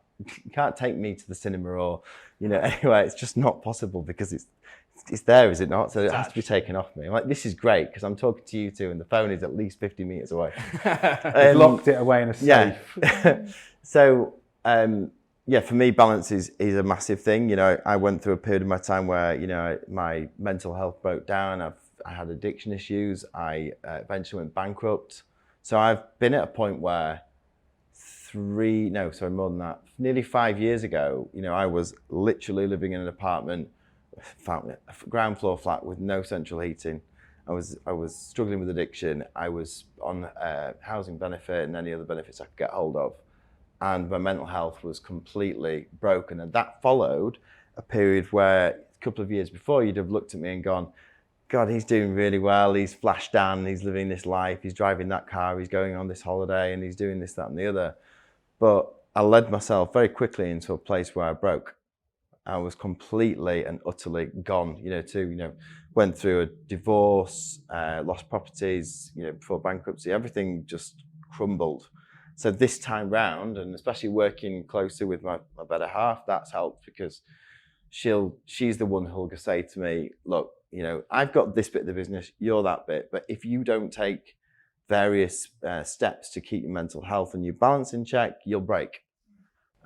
can't take me to the cinema or, anyway, it's just not possible because it's there, is it not? So it has to be taken off me. I'm like, this is great because I'm talking to you two and the phone is at least 50 meters away. Locked it away in a safe. Yeah. So, for me, balance is a massive thing. I went through a period of my time where, my mental health broke down. I had addiction issues. I eventually went bankrupt. So I've been at a point where more than that. Nearly 5 years ago, I was literally living in an apartment, a ground floor flat with no central heating. I was struggling with addiction. I was on housing benefit and any other benefits I could get hold of. And my mental health was completely broken. And that followed a period where a couple of years before you'd have looked at me and gone, God, he's doing really well. He's flashed down. He's living this life. He's driving that car. He's going on this holiday and he's doing this, that and the other. But I led myself very quickly into a place where I broke. I was completely and utterly gone, went through a divorce, lost properties, before bankruptcy, everything just crumbled. So this time round, and especially working closely with my better half, that's helped because she's the one who'll say to me, look, I've got this bit of the business, you're that bit, but if you don't take various steps to keep your mental health and your balance in check, you'll break.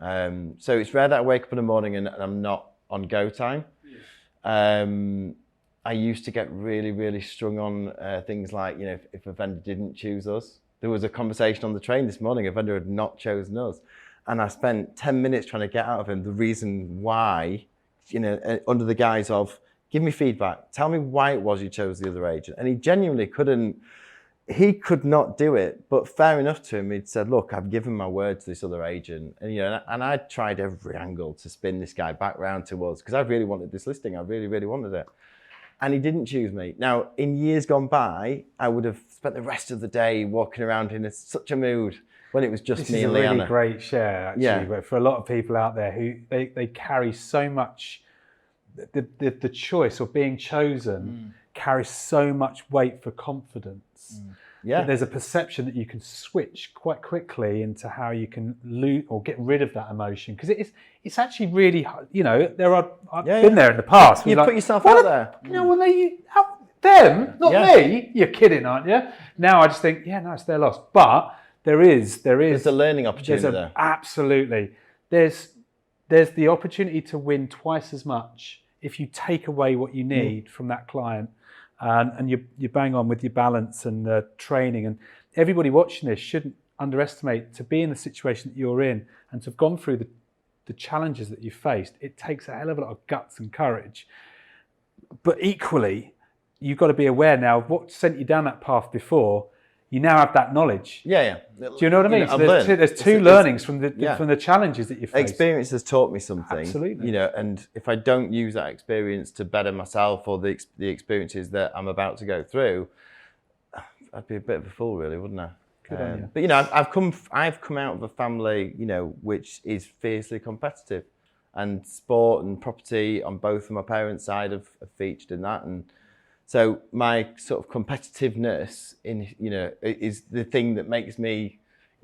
So it's rare that I wake up in the morning and I'm not on go time. I used to get really, really strung on things like, if a vendor didn't choose us. There was a conversation on the train this morning, a vendor had not chosen us. And I spent 10 minutes trying to get out of him the reason why, under the guise of, give me feedback, tell me why it was you chose the other agent. And he genuinely he could not do it, but fair enough to him, he'd said, look, I've given my word to this other agent. And, and I tried every angle to spin this guy back round to us because I really wanted this listing. I really, really wanted it. And he didn't choose me. Now, in years gone by, I would have spent the rest of the day walking around in such a mood when it was just me and Leanna. This is a really great share, actually, but for a lot of people out there who they carry so much, the choice or being chosen carries so much weight for confidence. There's a perception that you can switch quite quickly into how you can lose or get rid of that emotion because it's actually really hard. I've been there in the past. You put yourself out there. Them, not me. You're kidding, aren't you? Now I just think, it's their loss. But there's a learning opportunity there. Absolutely. There's the opportunity to win twice as much if you take away what you need from that client. And you bang on with your balance and training. And everybody watching this shouldn't underestimate to be in the situation that you're in and to have gone through the challenges that you faced. It takes a hell of a lot of guts and courage. But equally, you've got to be aware now of what sent you down that path before. You now have that knowledge. Yeah. Do you know what I mean? So there's two learnings from the challenges that you face. Experience has taught me something. Absolutely. And if I don't use that experience to better myself or the experiences that I'm about to go through, I'd be a bit of a fool, really, wouldn't I? Good on you. But I've come out of a family, which is fiercely competitive, and sport and property on both of my parents' side have featured in that, and so my sort of competitiveness is the thing that makes me,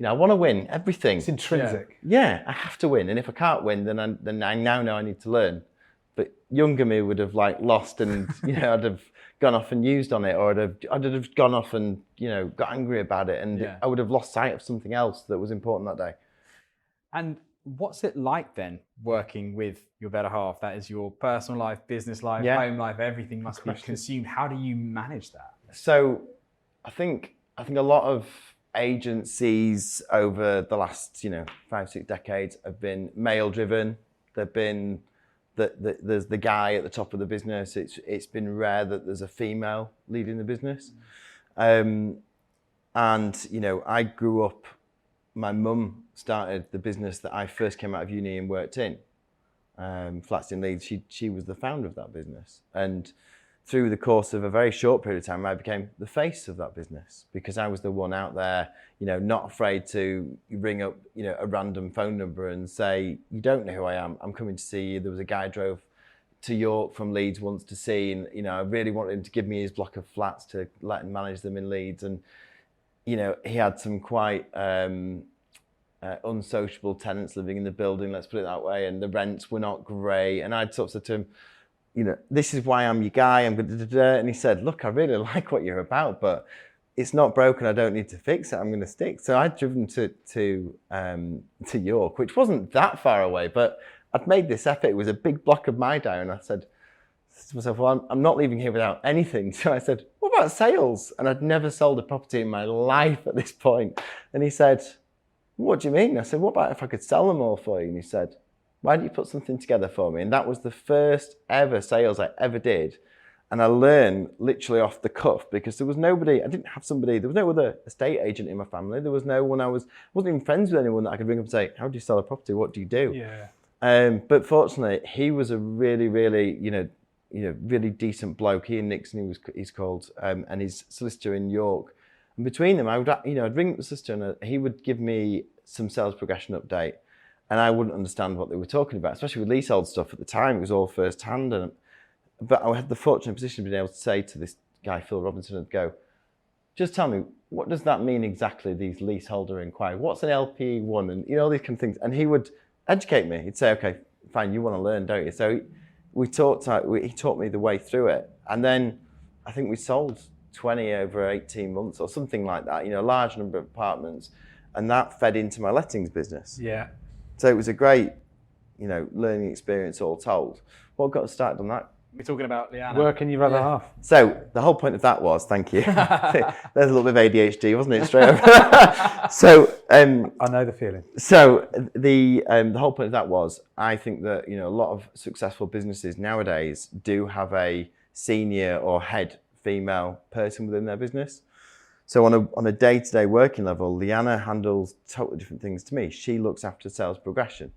I want to win everything. It's intrinsic. Yeah, I have to win, and if I can't win, then I now know I need to learn. But younger me would have lost, and I'd have gone off and used on it, or I'd have gone off and got angry about it, and I would have lost sight of something else that was important that day. And what's it like then working with your better half? That is your personal life, business life, home life, everything must be consumed. How do you manage that? So I think a lot of agencies over the last 5-6 decades have been male driven. They've been there's the guy at the top of the business. It's been rare that there's a female leading the business. And I grew up, my mum started the business that I first came out of uni and worked in, Flats in Leeds. She was the founder of that business. And through the course of a very short period of time, I became the face of that business because I was the one out there, not afraid to ring up, a random phone number and say, you don't know who I am, I'm coming to see you. There was a guy drove to York from Leeds once to see, and, I really wanted him to give me his block of flats to let him manage them in Leeds. And, he had some quite unsociable tenants living in the building, let's put it that way, and the rents were not great. And I'd sort of said to him, you know, this is why I'm your guy. I'm good. And he said, look, I really like what you're about, but it's not broken. I don't need to fix it. I'm going to stick. So I'd driven to York, which wasn't that far away, but I'd made this effort. It was a big block of my day, and I said to myself, well, I'm not leaving here without anything. So I said, what about sales? And I'd never sold a property in my life at this point. And he said, what do you mean? I said, what about if I could sell them all for you? And he said, why don't you put something together for me? And that was the first ever sales I ever did. And I learned literally off the cuff, because there was nobody, there was no other estate agent in my family. There was no one, I wasn't even friends with anyone that I could ring up and say, how do you sell a property? What do you do? Yeah. But fortunately, he was a really, really, really decent bloke. He and Nixon, he's called, and his solicitor in York. And between them, I'd ring up the solicitor and he would give me some sales progression update. And I wouldn't understand what they were talking about, especially with leasehold stuff at the time. It was all first hand. But I had the fortunate position of being able to say to this guy, Phil Robinson, and go, just tell me, what does that mean exactly, these leaseholder inquiries? What's an LP1? And, all these kind of things. And he would educate me. He'd say, okay, fine, you want to learn, don't you? So he taught me the way through it. And then I think we sold 20 over 18 months or something like that, a large number of apartments. And that fed into my lettings business. Yeah. So it was a great, learning experience all told. What got us started on that? We're talking about Leanna. Working your other half. So the whole point of that was, thank you. There's a little bit of ADHD, wasn't it? Straight over. So I know the feeling. So the whole point of that was, I think that a lot of successful businesses nowadays do have a senior or head female person within their business. So on a day-to-day working level, Leanna handles totally different things to me. She looks after sales progression.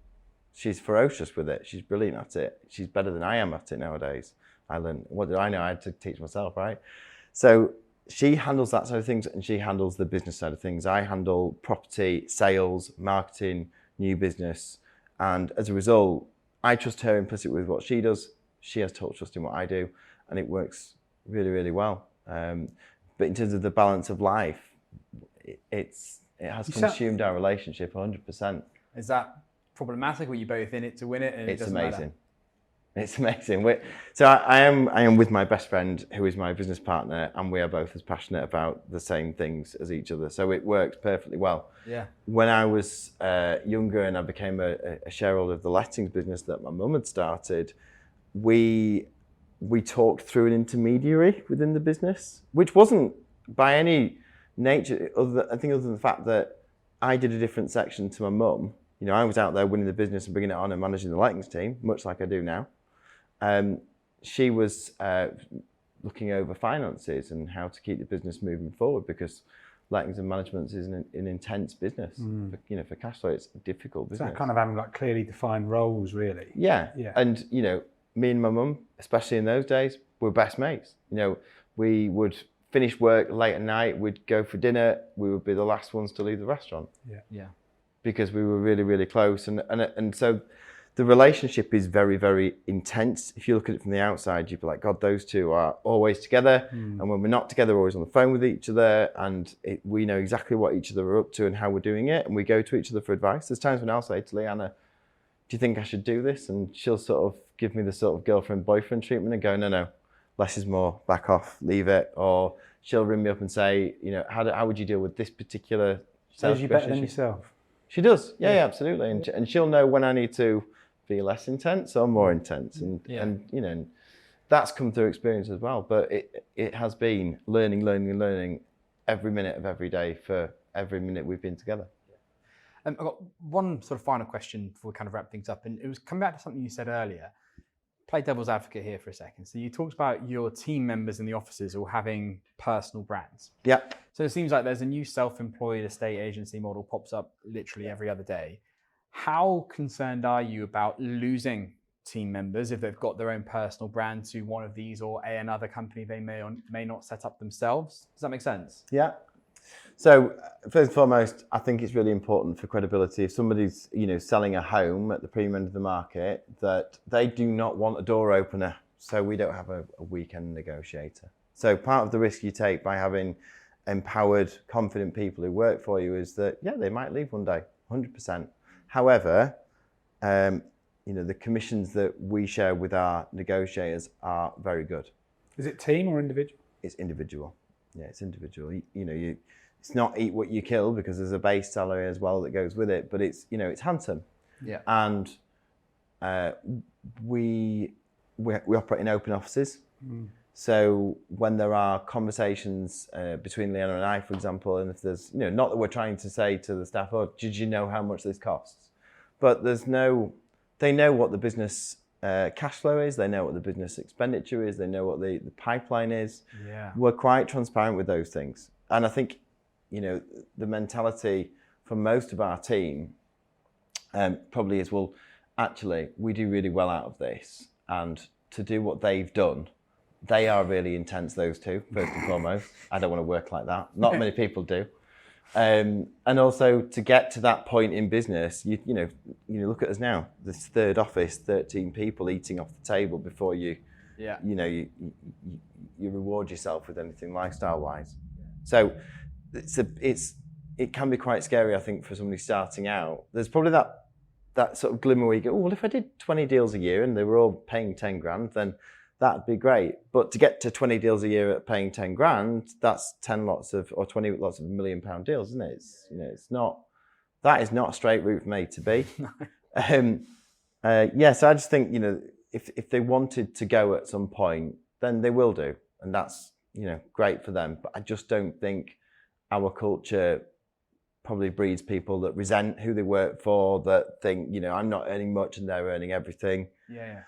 She's ferocious with it. She's brilliant at it. She's better than I am at it nowadays. I learned, what did I know? I had to teach myself, right? So she handles that side of things, and she handles the business side of things. I handle property, sales, marketing, new business. And as a result, I trust her implicit with what she does. She has total trust in what I do, and it works really, really well. But in terms of the balance of life, it has consumed our relationship 100%. Is that problematic? Were you both in it to win it? And it's it doesn't amazing. Matter? It's amazing. So I am with my best friend, who is my business partner, and we are both as passionate about the same things as each other. So it works perfectly well. Yeah. When I was younger and I became a shareholder of the lettings business that my mum had started, we talked through an intermediary within the business, which wasn't by any nature, other than the fact that I did a different section to my mum. I was out there winning the business and bringing it on and managing the lettings team, much like I do now. She was looking over finances and how to keep the business moving forward, because lettings and management is an intense business. For cash flow, it's a difficult business. That kind of having clearly defined roles, really. Yeah. And me and my mum, especially in those days, were best mates. We would finish work late at night. We'd go for dinner. We would be the last ones to leave the restaurant. Yeah. Because we were really, really close. And so the relationship is very, very intense. If you look at it from the outside, you'd be like, God, those two are always together. And when we're not together, we're always on the phone with each other. And we know exactly what each other are up to and how we're doing it. And we go to each other for advice. There's times when I'll say to Leanna, do you think I should do this? And she'll sort of give me the sort of girlfriend-boyfriend treatment and go, no, less is more, back off, leave it. Or she'll ring me up and say, how would you deal with this particular sales? Is you better than yourself? She does, yeah, absolutely. And she'll know when I need to be less intense or more intense. And that's come through experience as well. But it has been learning every minute of every day for every minute we've been together. I've got one sort of final question before we kind of wrap things up. And it was coming back to something you said earlier. Play devil's advocate here for a second. So you talked about your team members in the offices all having personal brands. Yeah. So it seems like there's a new self-employed estate agency model pops up literally every other day. How concerned are you about losing team members if they've got their own personal brand to one of these or another company they may or may not set up themselves? Does that make sense? Yeah. So first and foremost, I think it's really important for credibility. If somebody's, selling a home at the premium end of the market, that they do not want a door opener. So we don't have a weekend negotiator. So part of the risk you take by having empowered, confident people who work for you is that, they might leave one day. 100%. However, the commissions that we share with our negotiators are very good. Is it team or individual? It's individual. Yeah, it's individual. It's not eat what you kill, because there's a base salary as well that goes with it, but it's handsome. Yeah. And we operate in open offices. So when there are conversations between Leanna and I, for example, and if there's, not that we're trying to say to the staff, oh, did you know how much this costs? But they know what the business cash flow is, they know what the business expenditure is, they know what the pipeline is. Yeah. We're quite transparent with those things. And I think, the mentality for most of our team probably is, well, actually, we do really well out of this. And to do what they've done, they are really intense, those two, first and foremost. I don't want to work like that. Not many people do. And also to get to that point in business, you look at us now, this third office, 13 people eating off the table before you reward yourself with anything lifestyle-wise. So it can be quite scary, I think, for somebody starting out. There's probably that sort of glimmer where you go, oh, well, if I did 20 deals a year and they were all paying 10 grand, then that'd be great. But to get to 20 deals a year at paying 10 grand, that's 20 lots of £1 million deals, isn't it? That is not a straight route for me to be. So I just think, if they wanted to go at some point, then they will do. And that's, great for them. But I just don't think our culture probably breeds people that resent who they work for, that think, I'm not earning much and they're earning everything. Yeah.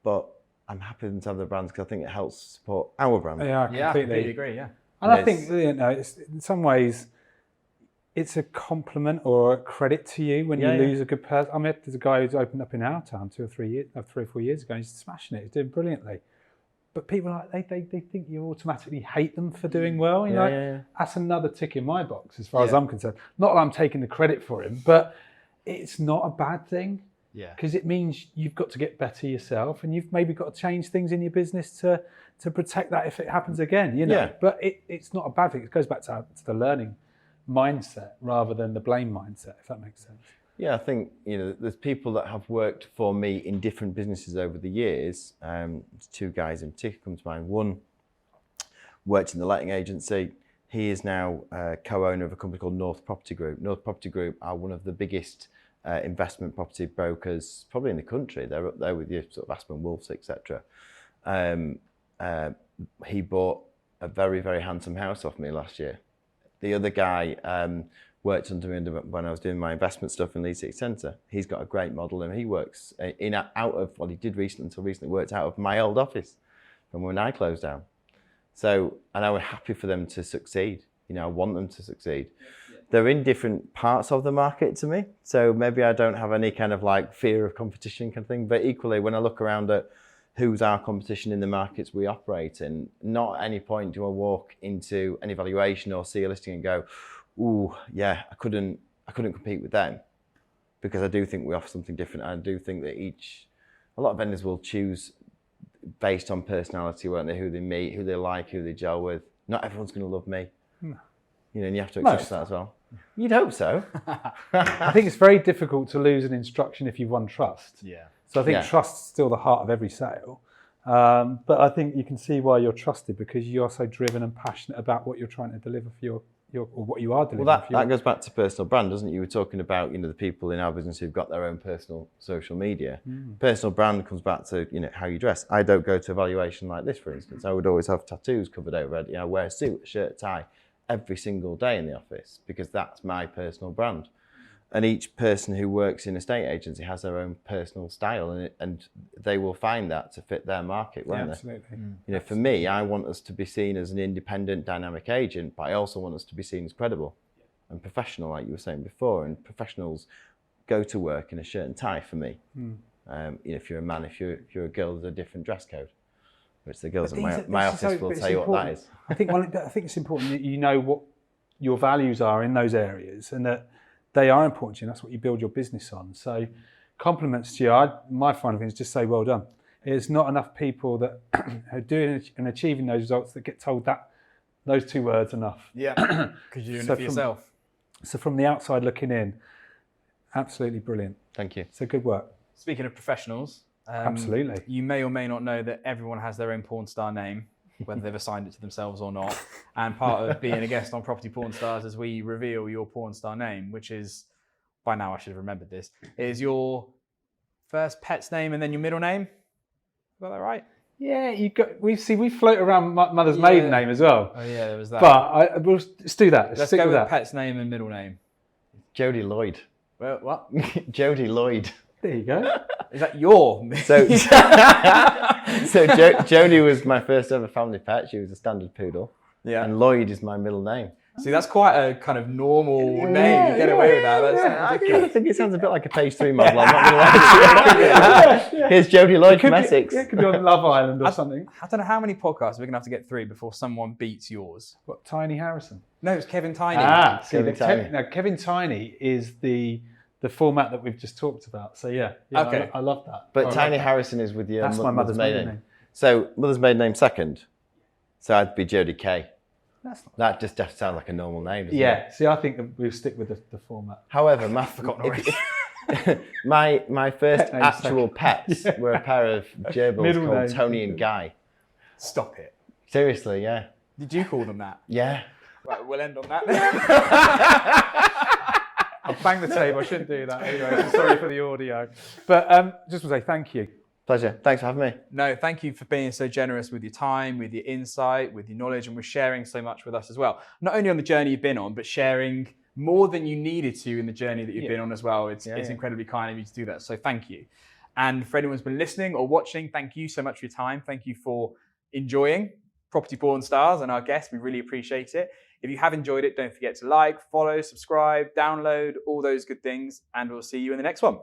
But I'm happy to have the brands because I think it helps support our brand. Yeah, I completely agree, yeah. And I think, it's, in some ways, it's a compliment or a credit to you when you lose a good person. I mean, there's a guy who's opened up in our town 3 or 4 years ago. He's smashing it. He's doing brilliantly. But people they think you automatically hate them for doing well. That's another tick in my box as far as I'm concerned. Not that I'm taking the credit for him, but it's not a bad thing. Yeah. Because it means you've got to get better yourself, and you've maybe got to change things in your business to protect that if it happens again. But it's not a bad thing. It goes back to the learning mindset rather than the blame mindset, if that makes sense. Yeah, I think there's people that have worked for me in different businesses over the years. Two guys in particular come to mind. One worked in the letting agency. He is now co-owner of a company called North Property Group. North Property Group are one of the biggest investment property brokers probably in the country. They're up there with your sort of Aspen Wolves, etc. He bought a very, very handsome house off me last year. The other guy worked under me when I was doing my investment stuff in Leeds City Centre. He's got a great model, and he works he did recently worked out of my old office from when I closed down. So, and I was happy for them to succeed. I want them to succeed. They're in different parts of the market to me, so maybe I don't have any kind of like fear of competition kind of thing. But equally, when I look around at who's our competition in the markets we operate in, not at any point do I walk into an evaluation or see a listing and go, ooh, yeah, I couldn't compete with them, because I do think we offer something different. I do think that a lot of vendors will choose based on personality, won't they? Who they meet, who they like, who they gel with. Not everyone's going to love me. No. And you have to accept that as well. You'd hope so. I think it's very difficult to lose an instruction if you've won trust. Yeah. So I think trust's still the heart of every sale. But I think you can see why you're trusted, because you're so driven and passionate about what you're trying to deliver for your or what you are delivering. Well, that goes back to personal brand, doesn't it? You were talking about, the people in our business who've got their own personal social media. Personal brand comes back to, how you dress. I don't go to evaluation like this, for instance. I would always have tattoos covered over it. I wear a suit, a shirt, tie every single day in the office, because that's my personal brand. And each person who works in a estate agency has their own personal style, and they will find that to fit their market, won't they? Absolutely. For me, I want us to be seen as an independent, dynamic agent, but I also want us to be seen as credible and professional, like you were saying before. And professionals go to work in a shirt and tie for me. If you're a man, if you're a girl, there's a different dress code, which the girls at my office will tell you what that is. I think it's important that you know what your values are in those areas, and that they are important to you, and that's what you build your business on. So compliments to you. My final thing is just say well done. There's not enough people that are doing and achieving those results that get told those two words enough. Yeah, because you're doing it for yourself. So from the outside looking in, absolutely brilliant. Thank you. So good work. Speaking of professionals, Absolutely. You may or may not know that everyone has their own porn star name, whether they've assigned it to themselves or not. And part of being a guest on Property Porn Stars is we reveal your porn star name, which is, by now I should have remembered this, is your first pet's name and then your middle name. Got that right? Yeah, we float around mother's maiden name as well. Oh yeah, there was that. But let's do that. Let's go with that. Pet's name and middle name. Jodie Lloyd. Well, what? Jodie Lloyd. There you go. Is that your? So Jodie was my first ever family pet. She was a standard poodle. Yeah. And Lloyd is my middle name. See, that's quite a kind of normal name. You get away with that. I think it sounds a bit like a page 3 model. I'm not going to lie to you. Here's Jodie Lloyd from Essex. It could be on Love Island or something. I don't know how many podcasts we're going to have to get through before someone beats yours. What, Tiny Harrison? No, it's Kevin Tiny. Kevin Tiny is the format that we've just talked about. So yeah, okay. I love that. But Tiny Harrison is with your That's my mother's maiden name. So mother's maiden name second. So I'd be Jodie K. That just sounds like a normal name, doesn't it? Yeah. See, I think we'll stick with the format. However, my first actual pets were a pair of gerbils called Tony and Guy. Stop it. Seriously, yeah. Did you call them that? Yeah. Right, we'll end on that then. I'll bang the table. I shouldn't do that anyway. So sorry for the audio. But just to say thank you. Pleasure. Thanks for having me. No, thank you for being so generous with your time, with your insight, with your knowledge, and with sharing so much with us as well. Not only on the journey you've been on, but sharing more than you needed to in the journey that you've been on as well. It's incredibly kind of you to do that. So thank you. And for anyone who's been listening or watching, thank you so much for your time. Thank you for enjoying Property Porn Stars and our guests. We really appreciate it. If you have enjoyed it, don't forget to like, follow, subscribe, download, all those good things. And we'll see you in the next one.